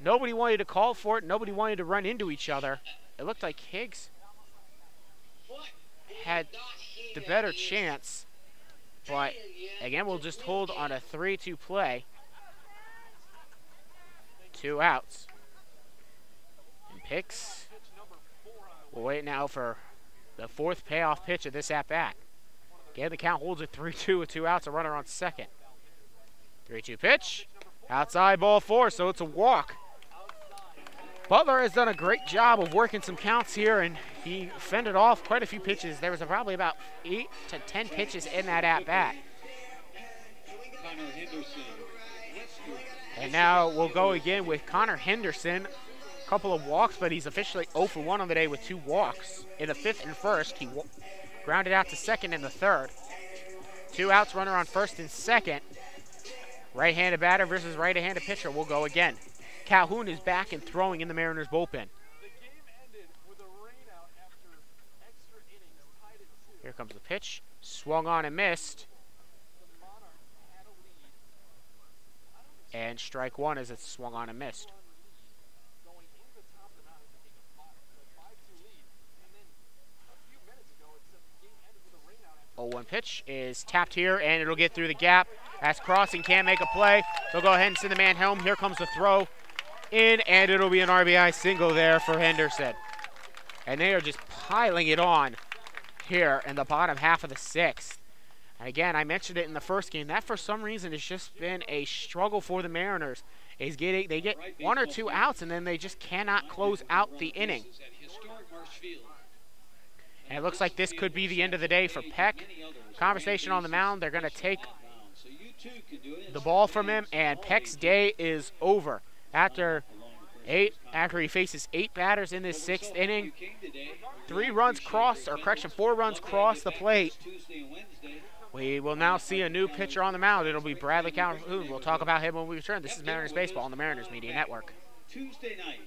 Nobody wanted to call for it. Nobody wanted to run into each other. It looked like Higgs had the better chance. But, again, we'll just hold on a 3-2 play. 2 outs. And Hicks will wait now for the 4th payoff pitch of this at-bat. Again, the count holds at 3-2 with 2 outs, a runner on second. 3-2 pitch. Outside ball 4, so it's a walk. Butler has done a great job of working some counts here, and he fended off quite a few pitches. There was probably about 8 to 10 pitches in that at-bat. And now we'll go again with Connor Henderson. A couple of walks, but he's officially 0 for 1 on the day with 2 walks. In the 5th and 1st, he grounded out to second in the 3rd. 2 outs, runner on 1st and 2nd. Right-handed batter versus right-handed pitcher. We'll go again. Calhoun is back and throwing in the Mariners bullpen. Here comes the pitch. Swung on and missed. And strike 1 as it's swung on and missed. The 0-1 pitch is tapped here, and it'll get through the gap. As Crossing can't make a play, they'll go ahead and send the man home. Here comes the throw in, and it'll be an RBI single there for Henderson. And they are just piling it on here in the bottom half of the 6th. And again, I mentioned it in the first game. That, for some reason, has just been a struggle for the Mariners. They get 1 or 2 outs, and then they just cannot close out the inning. And it looks like this could be the end of the day for Peck. Conversation on the mound. They're going to take the ball from him, and Peck's day is over. After he faces 8 batters in this 6th inning, 4 runs cross the plate. We will now see a new pitcher on the mound. It'll be Bradley Calhoun. We'll talk about him when we return. This is Mariners Baseball on the Mariners Media Network. Tuesday night.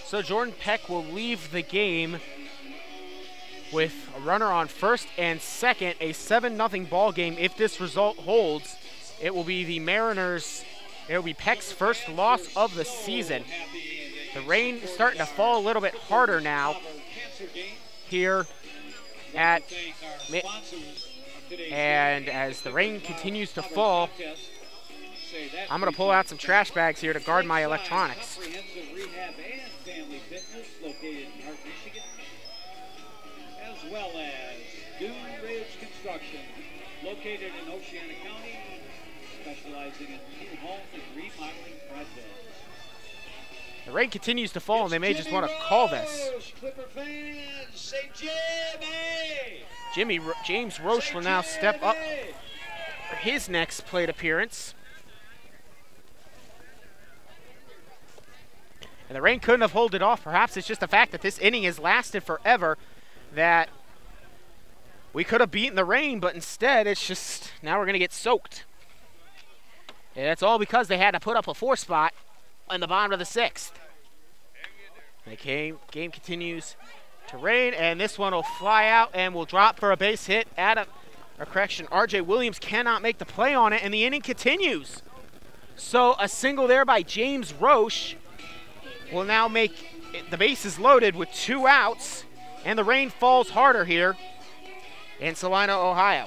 So Jordan Peck will leave the game with a runner on first and second, a 7-0 ball game. If this result holds, it will be Peck's first loss of the season. The rain is starting to fall a little bit harder now here and as the rain continues to fall, I'm going to pull out some trash bags here to guard my electronics. Located in Hart, Michigan, as well as Dune Ridge Construction, located in Oceana County, specializing in new home and remodeling projects. The rain continues to fall, and they may just want to call this. Clipper fans, say James Roche will now step up for his next plate appearance. And the rain couldn't have held it off. Perhaps it's just the fact that this inning has lasted forever, that we could have beaten the rain, but instead it's just now we're going to get soaked. And that's all because they had to put up a 4 spot in the bottom of the 6th. The game continues to rain, and this one will fly out and will drop for a base hit. R.J. Williams cannot make the play on it, and the inning continues. So a single there by James Roche will now make the bases loaded with 2 outs, and the rain falls harder here in Salina, Ohio.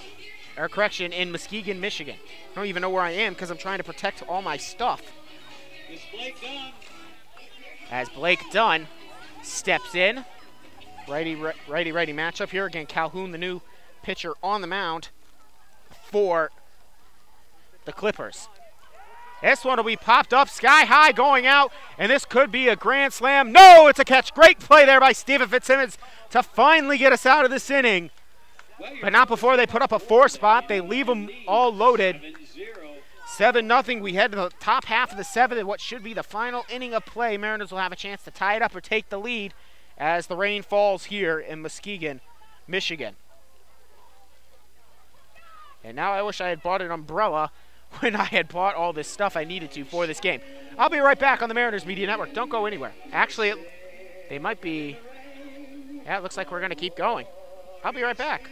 In Muskegon, Michigan. I don't even know where I am because I'm trying to protect all my stuff. It's Blake Dunn. As Blake Dunn steps in. Righty-righty matchup here. Again, Calhoun, the new pitcher on the mound for the Clippers. This one will be popped up sky high going out, and this could be a grand slam. No, it's a catch. Great play there by Steven Fitzsimmons to finally get us out of this inning. But not before they put up a 4 spot. They leave them all loaded. 7-0. We head to the top half of the 7th in what should be the final inning of play. Mariners will have a chance to tie it up or take the lead as the rain falls here in Muskegon, Michigan. And now I wish I had bought an umbrella when I had bought all this stuff I needed to for this game. I'll be right back on the Mariners Media Network. Don't go anywhere. Actually, they might be... Yeah, it looks like we're going to keep going. I'll be right back.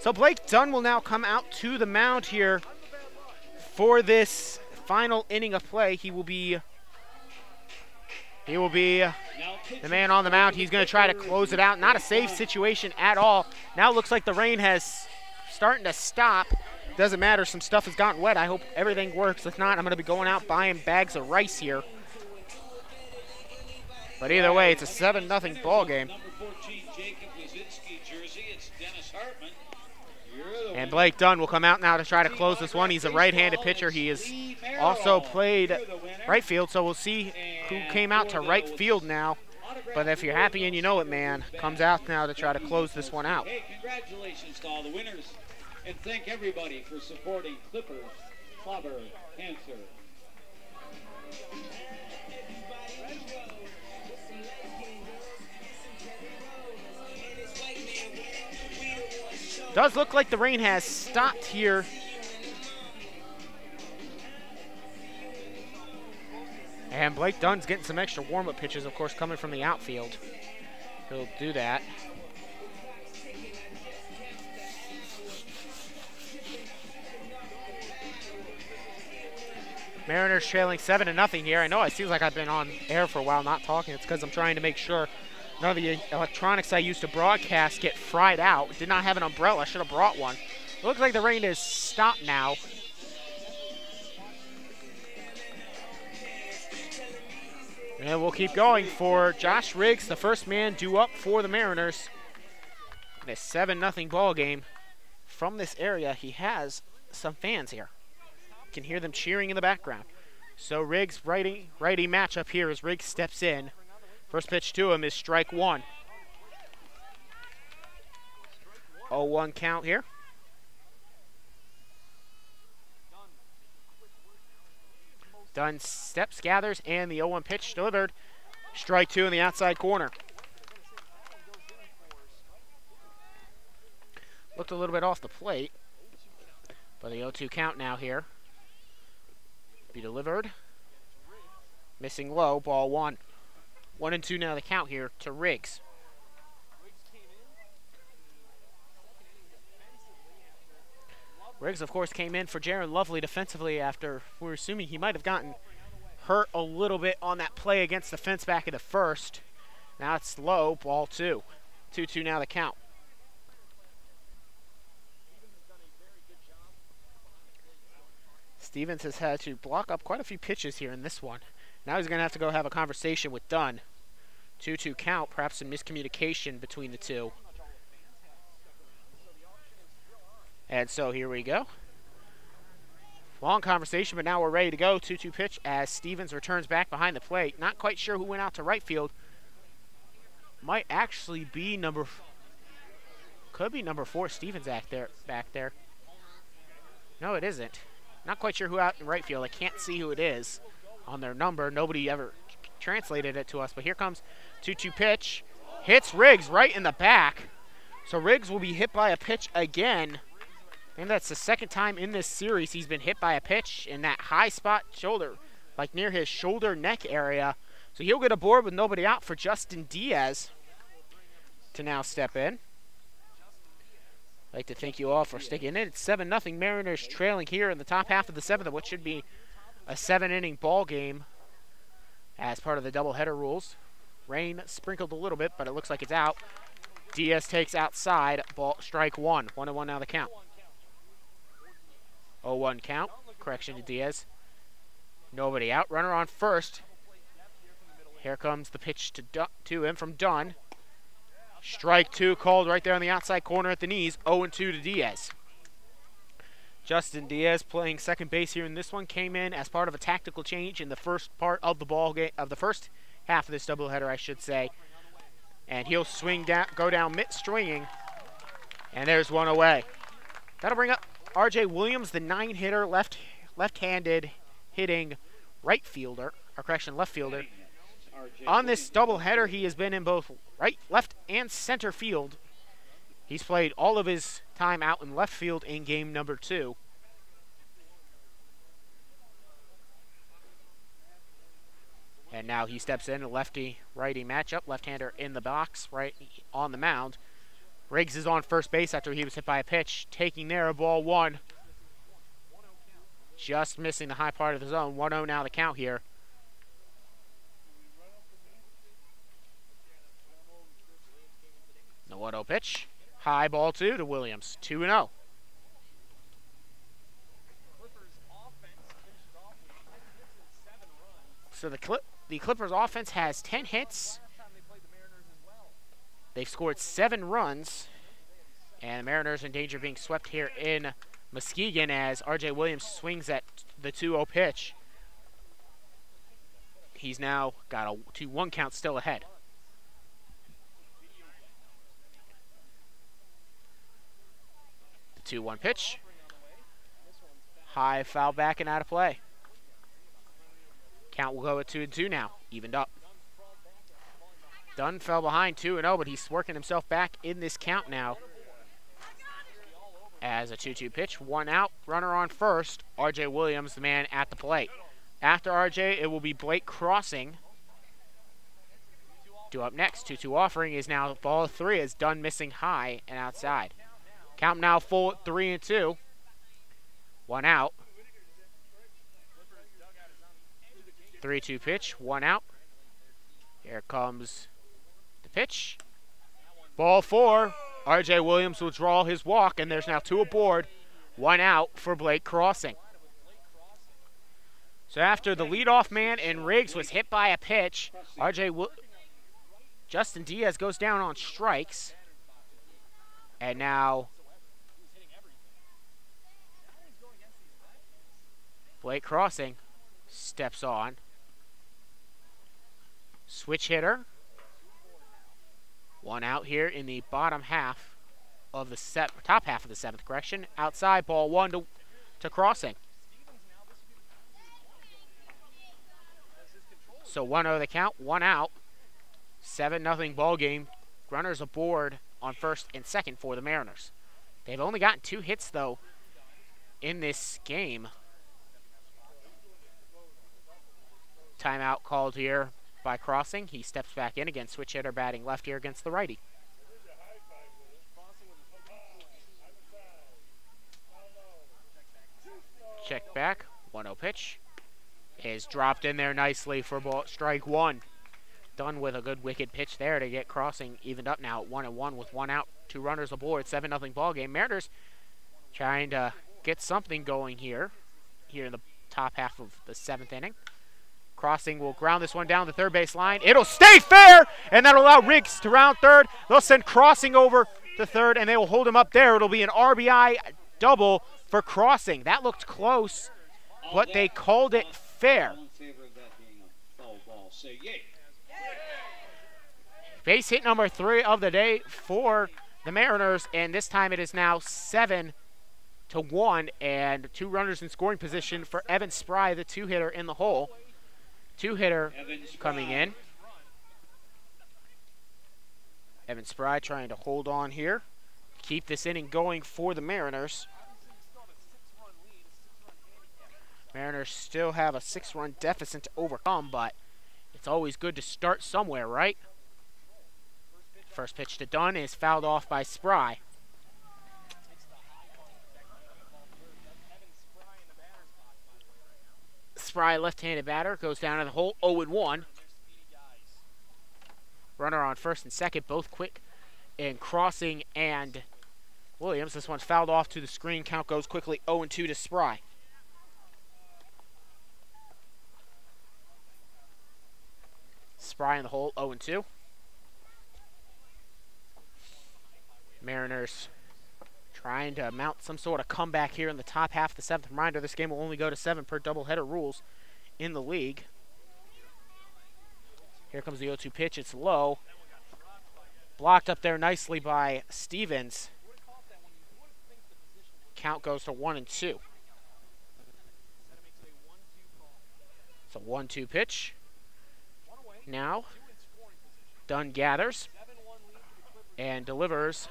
So Blake Dunn will now come out to the mound here for this final inning of play. He will be the man on the mound. He's going to try to close it out. Not a safe situation at all. Now it looks like the rain has starting to stop. Doesn't matter. Some stuff has gotten wet. I hope everything works. If not, I'm going to be going out buying bags of rice here. But either way, it's a 7-0 ball game. And Blake Dunn will come out now to try to close this one. He's a right-handed pitcher. He has also played right field, so we'll see who came out to right field now. But if you're happy and you know it, man, comes out now to try to close this one out. Hey, congratulations to all the winners, and thank everybody for supporting Clippers Clobber Cancer. Does look like the rain has stopped here. And Blake Dunn's getting some extra warm-up pitches, of course, coming from the outfield. He'll do that. Mariners trailing 7-0 here. I know it seems like I've been on air for a while not talking. It's because I'm trying to make sure none of the electronics I used to broadcast get fried out. Did not have an umbrella. I should have brought one. It looks like the rain is stopped now. And we'll keep going for Josh Riggs, the first man due up for the Mariners. In a 7-0 ball game. From this area, he has some fans here. You can hear them cheering in the background. So Riggs, righty matchup here as Riggs steps in. First pitch to him is strike one. 0-1 count here. Dunn steps, gathers, and the 0-1 pitch delivered. Strike two in the outside corner. Looked a little bit off the plate, but the 0-2 count now here. Be delivered. Missing low, ball one. 1-2 now the count here to Riggs. Riggs, of course, came in for Jaron Lovely defensively after we're assuming he might have gotten hurt a little bit on that play against the fence back in the first. Now it's low, ball two. 2-2 now the count. Stevens has had to block up quite a few pitches here in this one. Now he's going to have to go have a conversation with Dunn. 2-2 count, perhaps some miscommunication between the two. And so here we go. Long conversation, but now we're ready to go. 2-2 pitch as Stevens returns back behind the plate. Not quite sure who went out to right field. Might actually be could be number 4 Stevens back there. No, it isn't. Not quite sure who out in right field. I can't see who it is on their number. Nobody ever translated it to us, but here comes 2-2 pitch. Hits Riggs right in the back. So Riggs will be hit by a pitch again. And that's the second time in this series he's been hit by a pitch in that high spot shoulder, like near his shoulder neck area. So he'll get aboard with nobody out for Justin Diaz to now step in. I'd like to thank you all for sticking in. It's 7-0 Mariners trailing here in the top half of the 7th of what should be a 7-inning ball game as part of the doubleheader rules. Rain sprinkled a little bit, but it looks like it's out. Diaz takes outside, ball strike one. 1-1 now the count. 0-1 count. Correction to Diaz. Nobody out. Runner on first. Here comes the pitch to him from Dunn. Strike two called right there on the outside corner at the knees. 0-2 to Diaz. Justin Diaz playing second base here in this one came in as part of a tactical change in the first part of the ball game, of the first half of this doubleheader, I should say. And he'll swing down, go down mid-swinging, and there's one away. That'll bring up R.J. Williams, the 9-hitter, left-handed hitting right fielder, or correction, left fielder. On this doubleheader, he has been in both right, left, and center field. He's played all of his time out in left field in game number 2. And now he steps in a lefty-righty matchup. Left-hander in the box, right on the mound. Riggs is on first base after he was hit by a pitch. Taking there, a ball 1. Just missing the high part of the zone. 1-0 now the count here. The 1-0 pitch. High ball 2 to Williams. 2-0. So the Clippers offense has 10 hits. They've scored 7 runs. And the Mariners in danger of being swept here in Muskegon as R.J. Williams swings at the 2-0 pitch. He's now got a 2-1 count still ahead. The 2-1 pitch. High foul back and out of play. Count will go at 2-2 now, evened up. Dunn fell behind 2-0, but he's working himself back in this count now. As a 2-2 pitch, 1 out, runner on first. R.J. Williams, the man at the plate. After R.J., it will be Blake Crossing. Due up next, 2-2 offering is now ball 3 as Dunn missing high and outside. Count now full at 3-2. 1 out. 3-2 pitch, 1 out. Here comes the pitch. Ball 4. R.J. Williams will draw his walk, and there's now 2 aboard, 1 out for Blake Crossing. So after the leadoff man and Riggs was hit by a pitch, Justin Diaz goes down on strikes. And now Blake Crossing steps on. Switch hitter. 1 out here in the bottom half of the top half of the 7th, correction. Outside, ball 1 to Crossing. So 1-0 the count, 1 out. 7-0 ball game. Runners aboard on first and second for the Mariners. They've only gotten 2 hits though in this game. Timeout called here by Crossing. He steps back in again. Switch hitter batting left here against the righty. Check back. 1-0 pitch is dropped in there nicely for strike 1. Done with a good wicked pitch there to get Crossing evened up now at 1-1 with 1 out. 2 runners aboard. 7-0 ball game. Mariners trying to get something going here in the top half of the 7th inning. Crossing will ground this one down the third base line. It'll stay fair, and that'll allow Riggs to round third. They'll send Crossing over to third, and they will hold him up there. It'll be an RBI double for Crossing. That looked close, but they called it fair. Base hit number 3 of the day for the Mariners, and this time it is now 7-1, and 2 runners in scoring position for Evan Spry, the 2-hitter in the hole. 2-hitter coming in. Evan Spry trying to hold on here. Keep this inning going for the Mariners. Mariners still have a 6-run deficit to overcome, but it's always good to start somewhere, right? First pitch to Dunn is fouled off by Spry. Spry, left-handed batter, goes down to the hole, 0-1. Runner on first and second, both quick in Crossing and Williams. This one's fouled off to the screen. Count goes quickly 0-2 to Spry. Spry in the hole, 0-2. Mariners trying to mount some sort of comeback here in the top half of the 7th. Reminder, this game will only go to 7 per doubleheader rules in the league. Here comes the 0-2 pitch. It's low. Blocked up there nicely by Stevens. Count goes to 1-2. It's a 1-2 pitch. Now, Dunn gathers and delivers.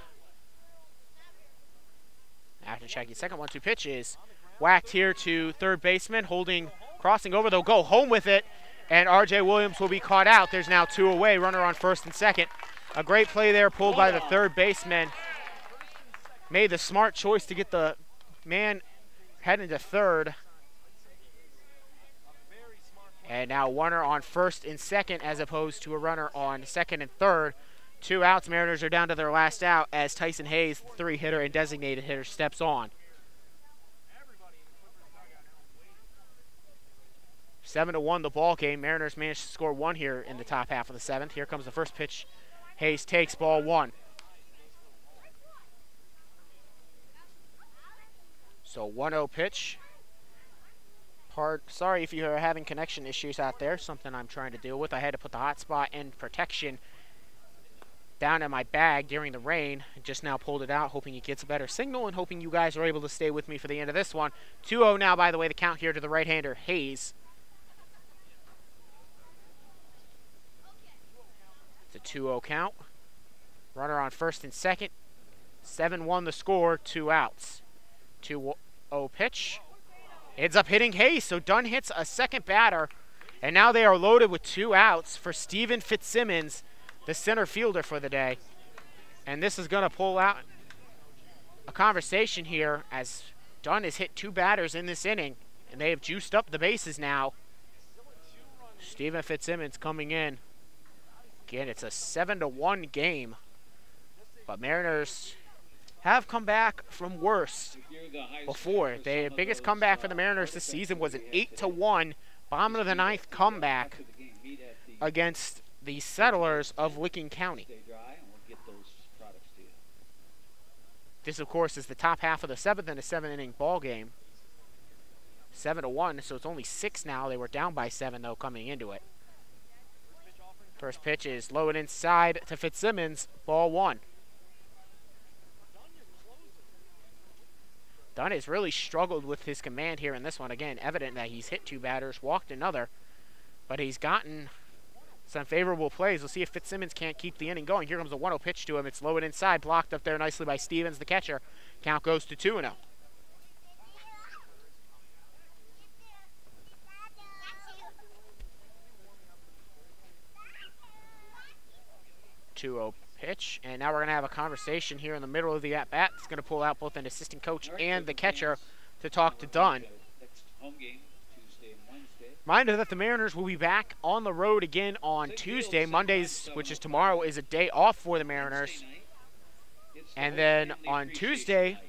After checking second, 1-2 pitch is whacked here to third baseman, holding Crossing over. They'll go home with it, and R.J. Williams will be caught out. There's now 2 away, runner on first and second. A great play there pulled by the third baseman made the smart choice to get the man heading to third. And now runner on first and second as opposed to a runner on second and third. 2 outs. Mariners are down to their last out as Tyson Hayes, the 3-hitter and designated hitter, steps on. 7-1 the ball game. Mariners managed to score 1 here in the top half of the 7th. Here comes the first pitch. Hayes takes ball 1. So 1-0 pitch. Sorry if you are having connection issues out there, something I'm trying to deal with. I had to put the hotspot and protection down in my bag during the rain. Just now pulled it out, hoping it gets a better signal and hoping you guys are able to stay with me for the end of this one. 2-0 now, by the way, the count here to the right-hander, Hayes. It's a 2-0 count. Runner on first and second. 7-1 the score, 2 outs. 2-0 pitch. Ends up hitting Hayes, so Dunn hits a second batter. And now they are loaded with 2 outs for Steven Fitzsimmons, the center fielder for the day. And this is going to pull out a conversation here as Dunn has hit 2 batters in this inning. And they have juiced up the bases now. Steven Fitzsimmons coming in. Again, it's a 7-1 game. But Mariners have come back from worse before. The biggest comeback for the Mariners this season was an 8-1 bottom of the 9th comeback against the Settlers of Licking County. This, of course, is the top half of the 7th in a 7-inning ball game. 7-1, so it's only 6 now. They were down by 7, though, coming into it. First pitch is low and inside to Fitzsimmons, ball 1. Dunn has really struggled with his command here in this one. Again, evident that he's hit 2 batters, walked another, but he's gotten some favorable plays. We'll see if Fitzsimmons can't keep the inning going. Here comes a 1-0 pitch to him. It's low and inside, blocked up there nicely by Stevens, the catcher. Count goes to 2-0. 2-0 pitch, and now we're going to have a conversation here in the middle of the at-bat. It's going to pull out both an assistant coach and the catcher to talk to Dunn. Reminder that the Mariners will be back on the road again on Tuesday. Mondays, which is tomorrow, is a day off for the Mariners. And then on Tuesday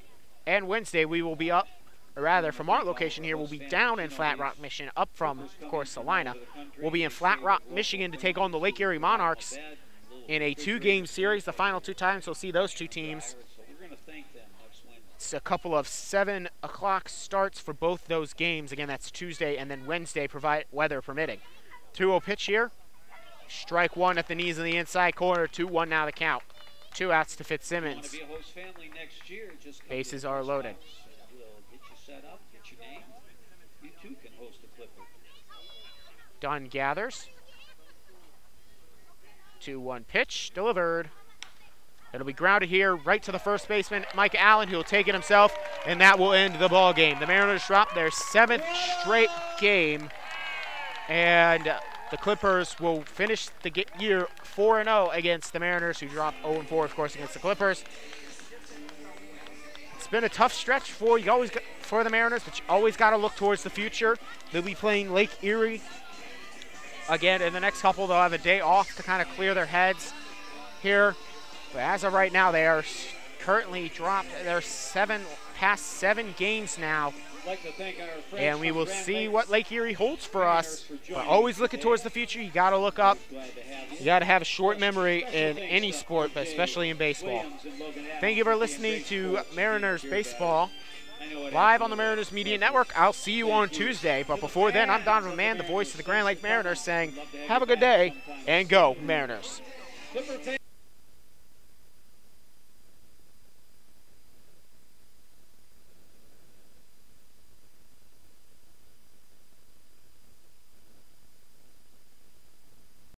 and Wednesday, we will be up, or rather from our location here, we'll be down in Flat Rock, Michigan, up from, of course, Salina. We'll be in Flat Rock, Michigan to take on the Lake Erie Monarchs in a 2-game series. The final 2 times we'll see those 2 teams. It's a couple of 7 o'clock starts for both those games. Again, that's Tuesday and then Wednesday, weather permitting. 2-0 pitch here. Strike 1 at the knees of the inside corner. 2-1 now the count. 2 outs to Fitzsimmons. Bases are loaded. Dunn gathers. 2-1 pitch delivered. It'll be grounded here right to the first baseman, Mike Allen, who will take it himself, and that will end the ball game. The Mariners drop their 7th straight game, and the Clippers will finish the year 4-0 against the Mariners, who dropped 0-4, of course, against the Clippers. It's been a tough stretch for the Mariners, but you always got to look towards the future. They'll be playing Lake Erie again in the next couple. They'll have a day off to kind of clear their heads here. But as of right now, they are currently dropped their past 7 games now. And we will see what Lake Erie holds for us. But always looking towards the future. You got to look up. You got to have a short memory in any sport, but especially in baseball. Thank you for listening to Mariners Baseball live on the Mariners Media Network. I'll see you on Tuesday. But before then, I'm Donovan Mann, the voice of the Grand Lake Mariners, saying have a good day and go Mariners.